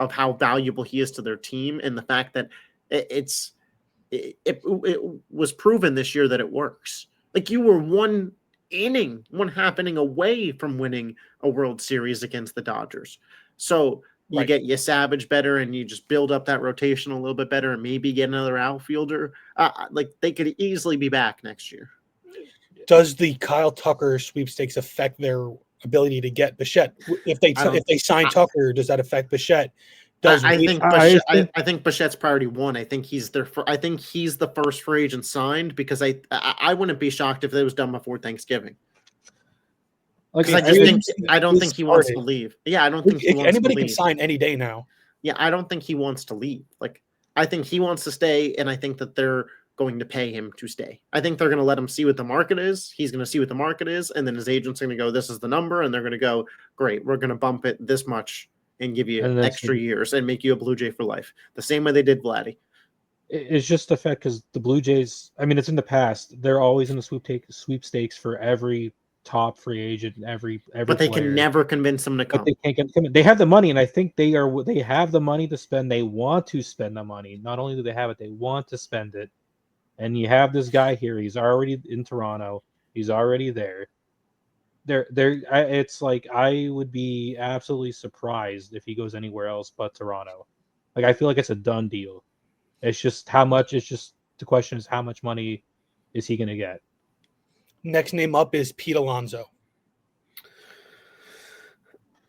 of how valuable he is to their team and the fact that it was proven this year that it works. Like you were one half inning away from winning a World Series against the Dodgers. So you get your Savage better and you just build up that rotation a little bit better and maybe get another outfielder. Like they could easily be back next year. Does the Kyle Tucker sweepstakes affect their ability to get Bichette? If they sign Tucker, does that affect Bichette? I think Bichette's priority one. I think he's the first free agent signed because I wouldn't be shocked if it was done before Thanksgiving. Because I don't think he wants to leave. Yeah, I don't think he wants anybody to leave. can sign any day now. Yeah, I don't think he wants to leave. Like, I think he wants to stay, and I think that they're going to pay him to stay. I think they're going to let him see what the market is. He's going to see what the market is, and then his agent's going to go, "This is the number," and they're going to go, "Great, we're going to bump it this much and give you extra years and make you a Blue Jay for life." The same way they did Vladdy. It's just the fact because the Blue Jays. I mean, it's in the past. They're always in the sweepstakes for every top free agent, every but they can never convince them to come. But they can't come in. They have the money, and I think they have the money to spend. They want to spend the money. Not only do they have it, they want to spend it. And you have this guy here. He's already in Toronto. He's already there. It's like I would be absolutely surprised if he goes anywhere else but Toronto. Like I feel like it's a done deal. It's just how much. It's just the question is how much money is he going to get? Next name up is Pete Alonso.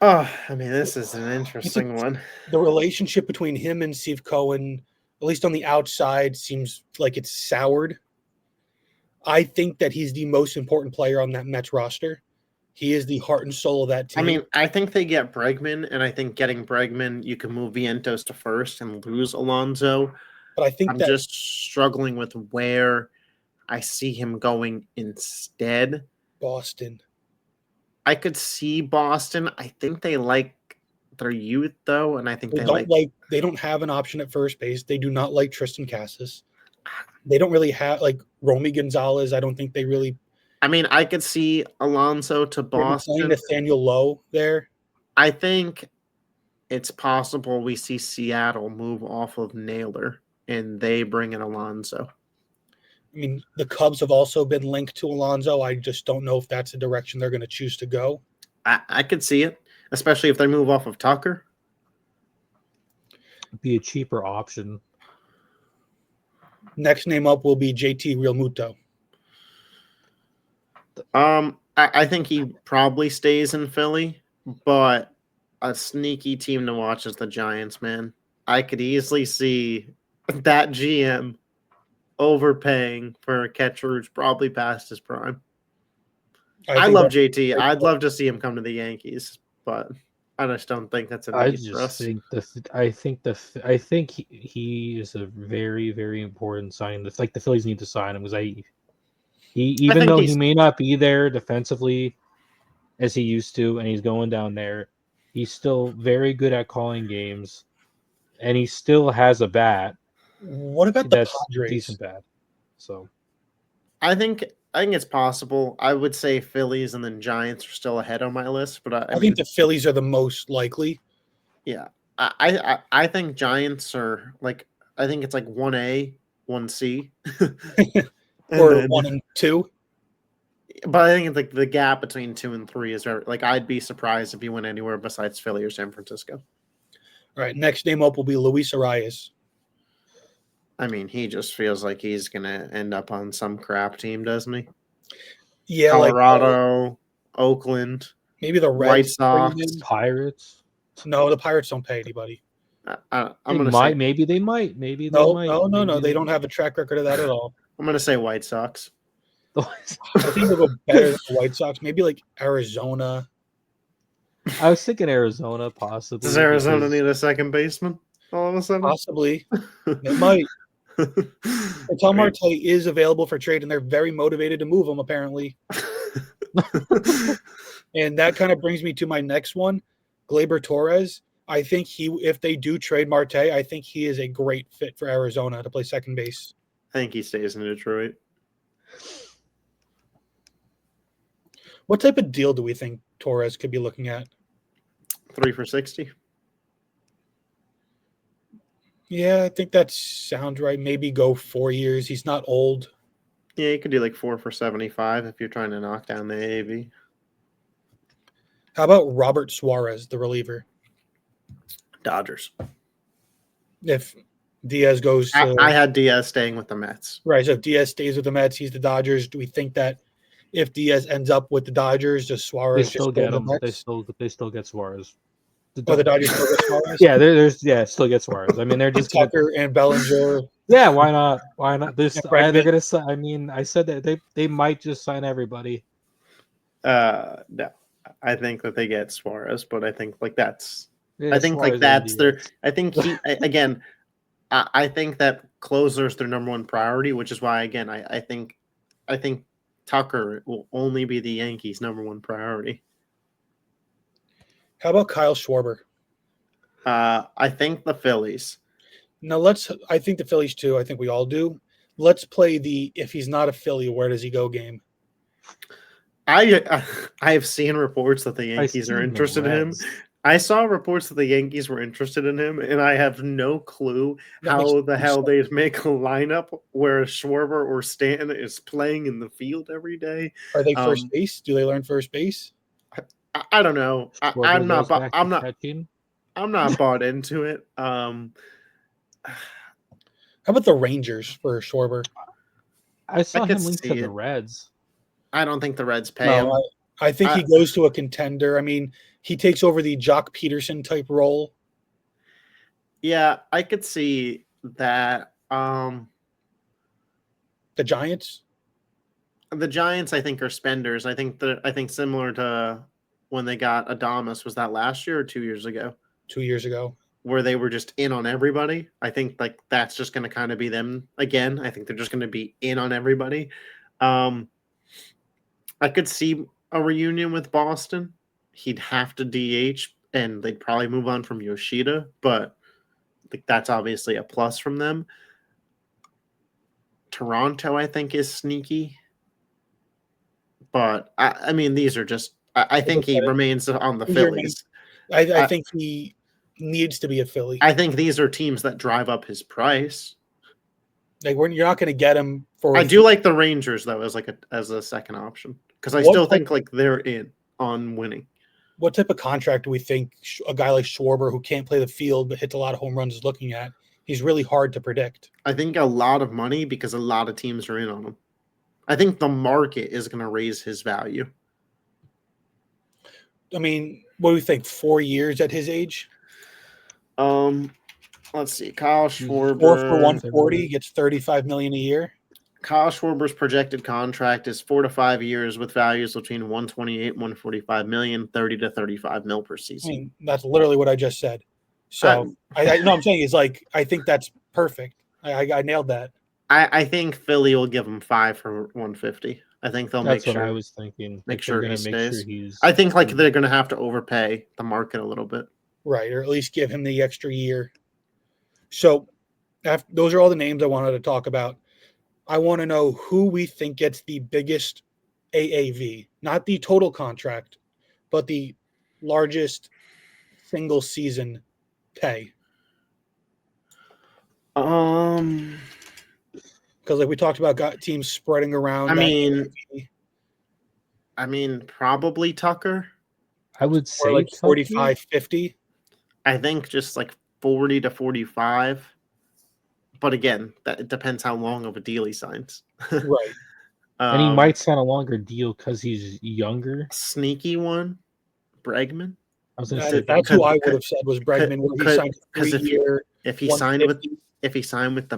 Oh, I mean, this is an interesting one. The relationship between him and Steve Cohen, at least on the outside, seems like it's soured. I think that he's the most important player on that Mets roster. He is the heart and soul of that team. I mean, I think they get Bregman, and I think getting Bregman, you can move Vientos to first and lose Alonso. But I think I'm just struggling with where I see him going instead. Boston. I could see Boston. I think they like their youth though, and I think They don't have an option at first base. They do not like Tristan Cassis. They don't really have like Romy Gonzalez. I don't think they really. I mean, I could see Alonso to Boston. Nathaniel Lowe there. I think it's possible we see Seattle move off of Naylor and they bring in Alonso. I mean, the Cubs have also been linked to Alonso. I just don't know if that's the direction they're going to choose to go. I could see it, especially if they move off of Tucker. Be a cheaper option. Next name up will be JT Realmuto. I think he probably stays in Philly, but a sneaky team to watch is the Giants, man. I could easily see that GM overpaying for a catcher who's probably past his prime. I love JT. I'd love to see him come to the Yankees, but I just don't think that's a need for us. I think he is a very, very important sign. It's like the Phillies need to sign him because even though he may not be there defensively as he used to, and he's going down there, he's still very good at calling games, and he still has a bat. What about the Padres? Decent bat. So, I think it's possible. I would say Phillies and then Giants are still ahead on my list, but I think the Phillies are the most likely. Yeah, I think Giants are like I think it's like 1A, 1C. Or 1 and 2. But I think it's like the gap between 2 and 3 is very, like I'd be surprised if he went anywhere besides Philly or San Francisco. All right, next name up will be Luis Arias. I mean, he just feels like he's gonna end up on some crap team, doesn't he? Yeah, Colorado, Oakland, maybe the Reds, White Sox, Pirates. No, the Pirates don't pay anybody. Maybe they might. No. They don't have a track record of that at all. I'm gonna say White Sox. I think they'll go better than the White Sox. Maybe like Arizona. I was thinking Arizona, possibly. Does Arizona need a second baseman all of a sudden? Possibly. They might. Tom Marte is available for trade, and they're very motivated to move him, apparently. And that kind of brings me to my next one, Gleyber Torres. I think if they do trade Marte, I think he is a great fit for Arizona to play second base. I think he stays in Detroit. What type of deal do we think Torres could be looking at? 3 for $60. Yeah, I think that sounds right. Maybe go 4 years. He's not old. Yeah, you could do like 4 for $75 if you're trying to knock down the AAV. How about Robert Suarez, the reliever? Dodgers. If Diaz goes to... I had Diaz staying with the Mets. Right, so if Diaz stays with the Mets, he's the Dodgers. Do we think that if Diaz ends up with the Dodgers, does Suarez still get him? They still get Suarez. The Dodgers still get Suarez? Yeah, still get Suarez. I mean, they're just Tucker and Bellinger. Yeah, why not? Why not? They're gonna sign. I mean, I said that they might just sign everybody. No, I think that they get Suarez, but I think like that's. Yeah, I think Suarez like that's their. I think again. I think that closer is their number one priority, which is why again I think Tucker will only be the Yankees' number one priority. How about Kyle Schwarber? I think the Phillies. No, I think the Phillies too. I think we all do. Let's play the if he's not a Philly, where does he go game. I've seen reports that the Yankees are interested in him. I saw reports that the Yankees were interested in him, and I have no clue how the hell they make a lineup where Schwarber or Stanton is playing in the field every day. Are they first base? Do they learn first base? I don't know. I'm not bought into it. How about the Rangers for Schwarber? I saw him linked to the Reds. I don't think the Reds pay him. I think he goes to a contender. I mean, he takes over the Jock Peterson type role. Yeah, I could see that. The Giants? The Giants, I think, are spenders. I think similar to when they got Adames, was that last year or 2 years ago? 2 years ago. Where they were just in on everybody. I think like that's just going to kind of be them again. I think they're just going to be in on everybody. I could see a reunion with Boston. He'd have to DH, and they'd probably move on from Yoshida, but like that's obviously a plus from them. Toronto, I think, is sneaky, but I mean, these are just. I think he remains on the Phillies. I think he needs to be a Philly. I think these are teams that drive up his price. Like you're not going to get him for. I do like the Rangers though as a second option because I still think like they're in on winning. What type of contract do we think a guy like Schwarber, who can't play the field but hits a lot of home runs, is looking at? He's really hard to predict. I think a lot of money because a lot of teams are in on him. I think the market is going to raise his value. I mean, what do we think? 4 years at his age? Let's see. Kyle Schwarber 4 for 140 gets $35 million a year. Kyle Schwarber's projected contract is 4 to 5 years with values between 128 145 million, 30 to 35 mil per season. I mean, that's literally what I just said. So I know I'm saying is like I think that's perfect. I nailed that. I think Philly will give him 5 for 150. I think they'll That's make sure. what I was thinking. Make sure he stays. He's. I think like they're going to have to overpay the market a little bit. Right, or at least give him the extra year. So those are all the names I wanted to talk about. I want to know who we think gets the biggest AAV, not the total contract, but the largest single season pay. Um, Because like we talked about teams spreading around. I mean, probably Tucker. I would say like 45, 50. I think just like 40 to 45. But again, that depends how long of a deal he signs. Right. And he might sign a longer deal because he's younger. Sneaky one, Bregman. I was going to say that's who I would have said was Bregman. Where he signed a 3 year. If he signed with the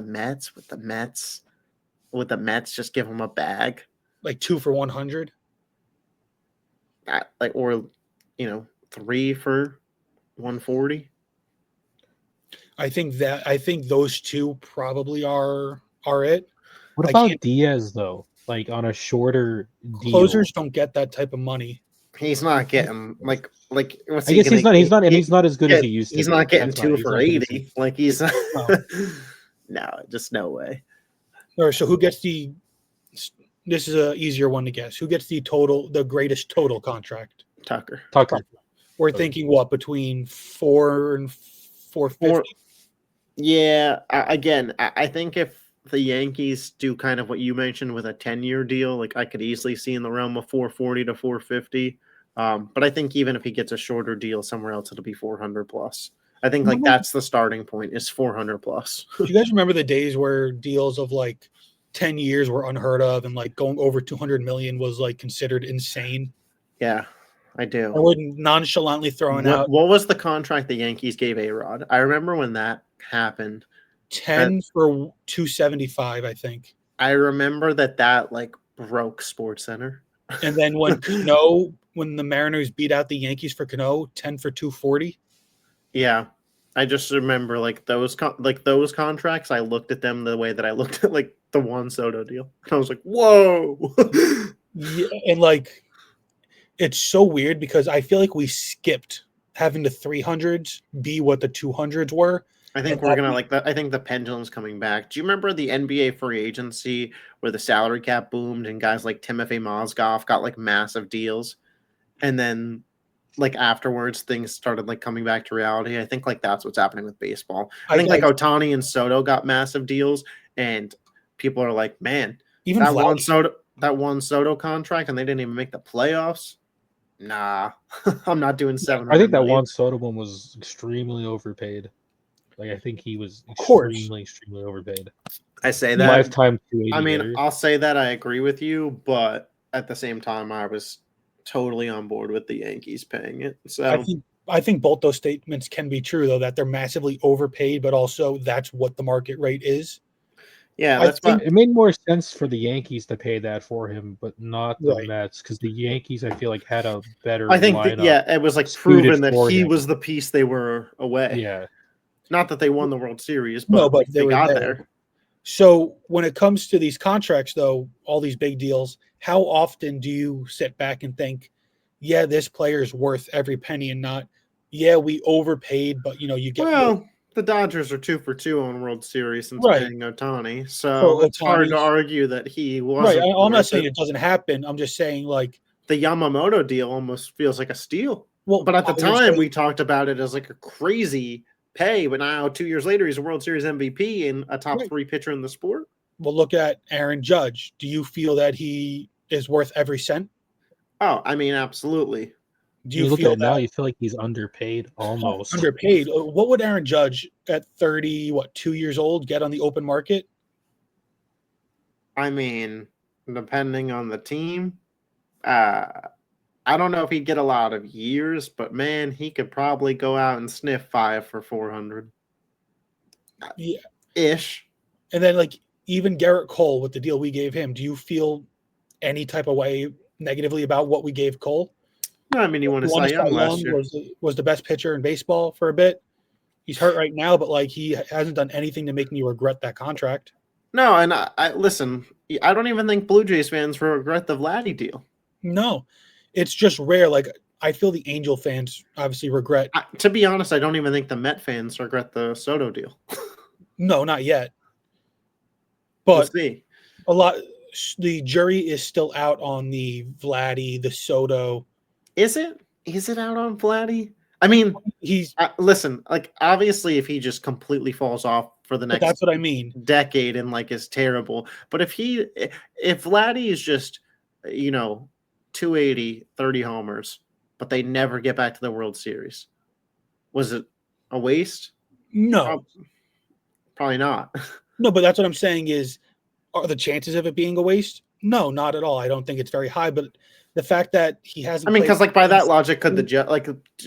Mets, just give him a bag, like 2 for 100. Or 3 for 140. I think those two probably are it. What about Diaz though? Like on a shorter deal. Closers don't get that type of money. He's not getting like. What's I guess he's not as good as he used to. He's not getting 2 for 80. Like he's no, just no way. All right, so who gets the? This is an easier one to guess. Who gets the greatest total contract? Tucker. We're thinking what between 4 and 450. Yeah. I think if the Yankees do kind of what you mentioned with a 10-year deal, like I could easily see in the realm of 440 to 450. But I think even if he gets a shorter deal somewhere else, it'll be 400 plus. I think like that's the starting point is 400 plus. Do you guys remember the days where deals of like 10 years were unheard of and like going over 200 million was like considered insane? Yeah, I do. I wouldn't nonchalantly throwing out. What was the contract the Yankees gave A-Rod? I remember when that happened. 10 for 275, I think. I remember that like broke SportsCenter. And then when the Mariners beat out the Yankees for Cano, 10 for 240. Yeah, I just remember like those contracts. I looked at them the way that I looked at like the Juan Soto deal. And I was like, whoa. Yeah, and like it's so weird because I feel like we skipped having the 300s be what the 200s were. I think we're gonna like that. I think the pendulum's coming back. Do you remember the NBA free agency where the salary cap boomed and guys like Timofey Mozgov got like massive deals, and then like afterwards things started like coming back to reality? I think like that's what's happening with baseball. I think like Ohtani and Soto got massive deals, and people are like, man, even that one Soto contract, and they didn't even make the playoffs. Nah, I'm not doing 700. I think that Juan Soto one was extremely overpaid. Like I think he was extremely overpaid. I say that lifetime. I mean, I'll say that I agree with you, but at the same time, I was totally on board with the Yankees paying it. So I think both those statements can be true, though, that they're massively overpaid, but also that's what the market rate is. Yeah, that's why it made more sense for the Yankees to pay that for him, but not the Mets, because the Yankees, I feel like, had a better. I think it was like proven that he was the piece they were away. Yeah. Not that they won the World Series, but they got there. So when it comes to these contracts, though, all these big deals, how often do you sit back and think, yeah, this player is worth every penny, and not, yeah, we overpaid, but you get Well, the Dodgers are 2 for 2 on World Series since right. paying Ohtani, So so it's hard to Ohtani's argue that he right. wasn't I'm not worth saying it. it doesn't happen. I'm just saying like, The Yamamoto deal almost feels like a steal. well, But at the I will time, say, we talked about it as like a crazy pay. But now, 2 years later, he's a World Series MVP and a top right. 3 pitcher in the sport. Well, look at Aaron Judge. Do you feel that he is worth every cent? Oh, I mean, absolutely. Do You you look at feel it now, that you feel like he's underpaid almost. underpaid? What would Aaron Judge at 2 years old get on the open market? I mean, depending on the team, uh, I don't know if he'd get a lot of years, but man, he could probably go out and sniff 5 for 400 Yeah. ish. And then like even Garrett Cole with the deal we gave him, do you feel any type of way negatively about what we gave Cole? No, I mean, he won a Cy Young last year. Was the best pitcher in baseball for a bit. He's hurt right now, but like he hasn't done anything to make me regret that contract. No, and I listen. I don't even think Blue Jays fans regret the Vladdy deal. No, it's just rare. Like I feel the Angel fans obviously regret. To be honest, I don't even think the Met fans regret the Soto deal. No, not yet. We'll But see. a lot. The jury is still out on the Vladdy, the Soto. Is it? Is it out on Vladdy? I mean, He's listen. Like, obviously, if he just completely falls off for the but next that's what I mean. decade and like is terrible, but if Vladdy is just 280, 30 homers, but they never get back to the World Series, was it a waste? No, Probably not. no, but that's what I'm saying is, are the chances of it being a waste? No, not at all. I don't think it's very high, but the fact that he hasn't I mean, played because like by that since- logic, could the judge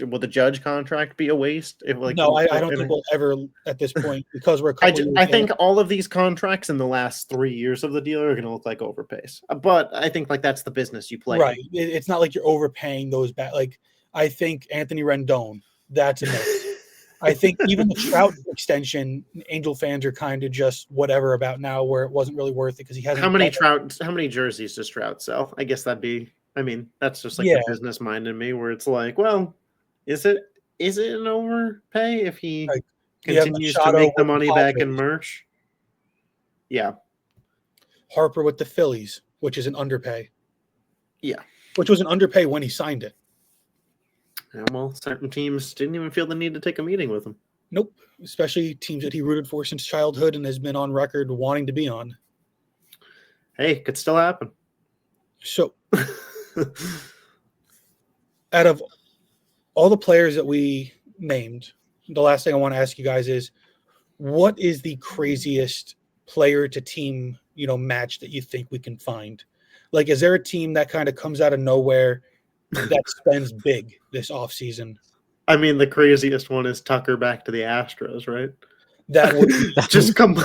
will the Judge contract be a waste? If like no, I don't think we'll ever at this point because we're a couple years I in. think all of these contracts in the last 3 years of the deal are going to look like overpays. But I think like that's the business you play. Right. It's not like you're overpaying those back. Like I think Anthony Rendon, that's a miss. I think even the Trout extension, Angel fans are kind of just whatever about now, where it wasn't really worth it because he hasn't. How many jerseys does Trout sell? I guess that'd be. I mean, that's just like Yeah. the business mind in me, where it's like, well, is it an overpay if he Like, you have continues to Machado make the with the money back in Padres. merch? Yeah, Harper with the Phillies, which is an underpay. Yeah. Which was an underpay when he signed it. Yeah, well, certain teams didn't even feel the need to take a meeting with him. Nope. Especially teams that he rooted for since childhood and has been on record wanting to be on. Hey, could still happen. So, out of all the players that we named, the last thing I want to ask you guys is, what is the craziest player to team, match that you think we can find? Like, is there a team that kind of comes out of nowhere that spends big this offseason? I mean, the craziest one is Tucker back to the Astros, right? That would be, just come.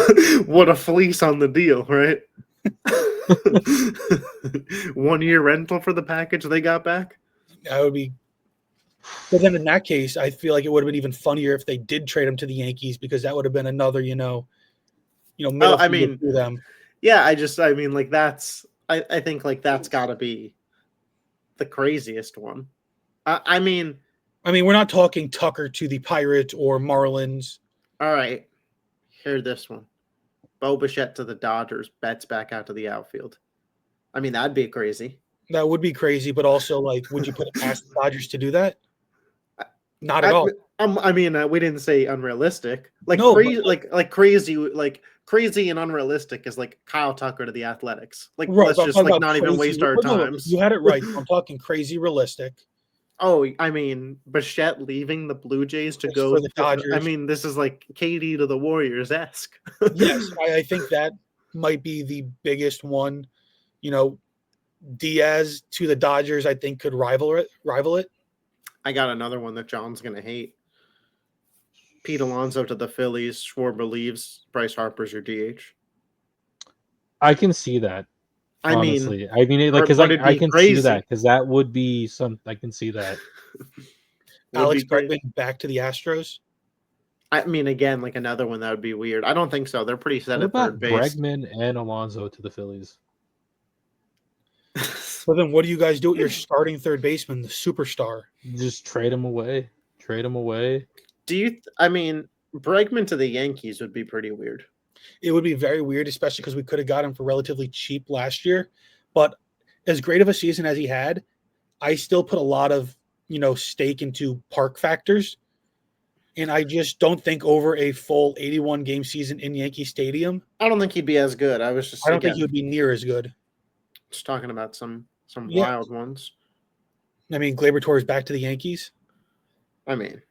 What a fleece on the deal, right? 1 year rental for the package they got back. that would be. But then in that case, I feel like it would have been even funnier if they did trade him to the Yankees, because that would have been another, middle finger to them. Yeah, like that's. I think like that's got to be the craziest one. I mean, we're not talking Tucker to the Pirates or Marlins. All right, hear this one. Bo Bichette to the Dodgers, Betts back out to the outfield. I mean, that'd be crazy. That would be crazy, but also, like, would you put it past the Dodgers to do that? Not at all. I mean, we didn't say unrealistic. Like No, crazy, but like crazy, like crazy and unrealistic is like Kyle Tucker to the Athletics. Like, right, let's but I'm just talking like about not even crazy- waste our no, times. You had it right. I'm talking crazy realistic. Oh, I mean, Bichette leaving the Blue Jays to Just go for the Dodgers. I mean, this is like KD to the Warriors-esque. Yes, I think that might be the biggest one. Diaz to the Dodgers, I think, could rival it. I got another one that John's gonna hate. Pete Alonso to the Phillies. Schwarber leaves. Bryce Harper's your DH. I can see that. I mean, honestly, because but it'd I be can crazy. see that, because that would be some. I can see that. Alex be great. Bregman back to the Astros. I mean, again, like another one that would be weird. I don't think so. They're pretty set What at about third base. Bregman and Alonso to the Phillies? Well, then what do you guys do with your starting third baseman, the superstar? Just trade him away. Trade him away. I mean, Bregman to the Yankees would be pretty weird. It would be very weird, especially because we could have got him for relatively cheap last year. But as great of a season as he had, I still put a lot of, stake into park factors. And I just don't think over a full 81 game season in Yankee Stadium, I don't think he'd be as good. I was just I don't think he would be near as good. just talking about some Yeah. wild ones. I mean, Gleyber Torres back to the Yankees. I mean,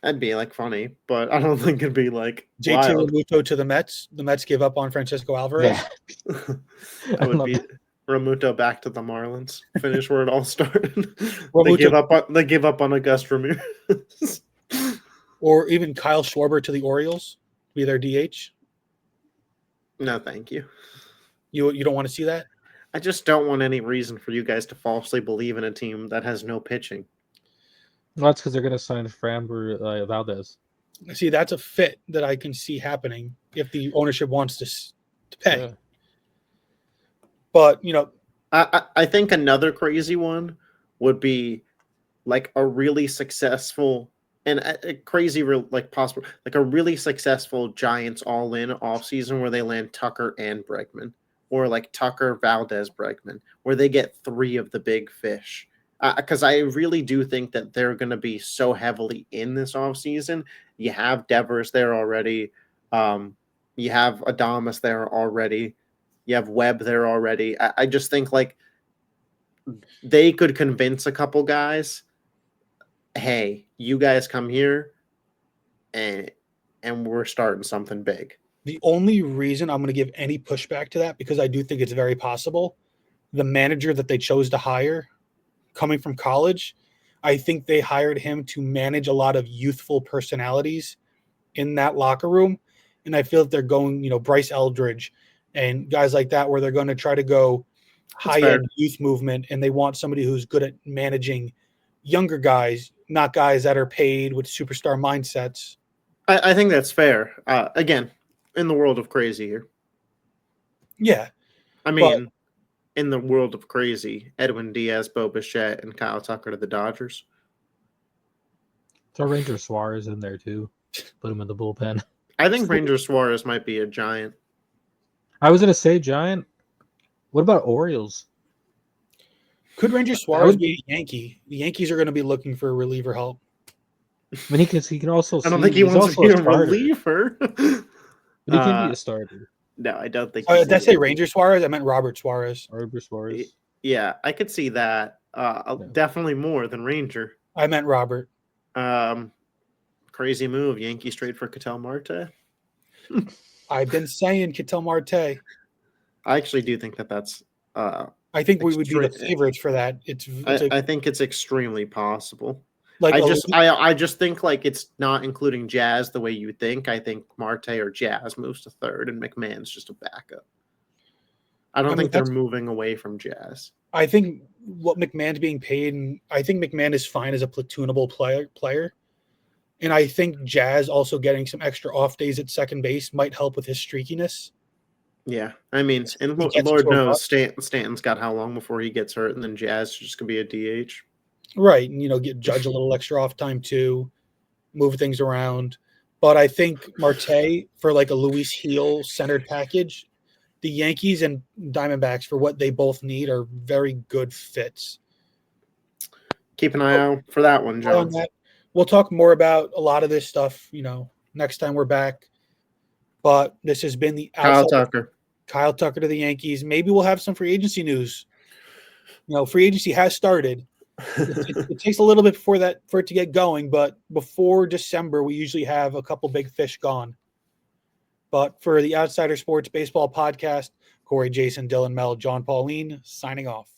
that'd be like funny, but I don't think it'd be like JT wild. Realmuto to the Mets. The Mets give up on Francisco Alvarez. Yeah. That would be Realmuto back to the Marlins. Finish where it all started. Realmuto- They give up on Auguste Ramirez. Or even Kyle Schwarber to the Orioles, be their DH. No, thank you. You don't want to see that? I just don't want any reason for you guys to falsely believe in a team that has no pitching. Well, that's because they're going to sign Framber Valdez. See, that's a fit that I can see happening if the ownership wants to pay. Yeah. But, I think another crazy one would be like a really successful and a really successful Giants all-in offseason where they land Tucker and Bregman, or like Tucker, Valdez, Bregman, where they get 3 of the big fish. Because I really do think that they're going to be so heavily in this offseason. You have Devers there already. You have Adames there already. You have Webb there already. I just think like they could convince a couple guys, hey, you guys come here and we're starting something big. the only reason I'm going to give any pushback to that, because I do think it's very possible, the manager that they chose to hire coming from college, I think they hired him to manage a lot of youthful personalities in that locker room. And I feel that they're going, Bryce Eldridge and guys like that, where they're going to try to go high-end youth movement, and they want somebody who's good at managing younger guys, not guys that are paid with superstar mindsets. I think that's fair. Again, in the world of crazy here. Yeah. I mean, in the world of crazy, Edwin Diaz, Bo Bichette, and Kyle Tucker to the Dodgers. Throw Ranger Suarez in there too. Put him in the bullpen. I think Ranger Suarez might be a Giant. I was going to say Giant. What about Orioles? Could Ranger Suarez be a Yankee? The Yankees are going to be looking for reliever help. I mean, he can also. I don't think he wants to be a reliever. But he can be a starter. No, I don't think. Did I say Ranger Suarez? I meant Robert Suarez. Robert Suarez. Yeah, I could see that. Definitely more than Ranger. I meant Robert. Crazy move. Yankees trade for Ketel Marte. I've been saying Ketel Marte. I actually do think that's. I think we would be the favorites for that. I think it's extremely possible. Like I just think like it's not including Jazz the way you think. I think Marte or Jazz moves to third, and McMahon's just a backup. I don't think they're moving away from Jazz. I think what McMahon's being paid, and I think McMahon is fine as a platoonable player. And I think Jazz also getting some extra off days at second base might help with his streakiness. Yeah, I mean, and Lord knows Stanton's got how long before he gets hurt, and then Jazz is just gonna be a DH. Right, and get Judge a little extra off time too, move things around. But I think Marte for like a Luis Heel centered package, the Yankees and Diamondbacks for what they both need are very good fits. Keep an eye out for that one, John. We'll talk more about a lot of this stuff, next time we're back. But this has been the Kyle Tucker to the Yankees. Maybe we'll have some free agency news. Free agency has started. It takes a little bit for it to get going, but before December, we usually have a couple big fish gone. But for the Outsider Sports Baseball Podcast, Corey, Jason, Dylan, Mel, John, Pauline, signing off.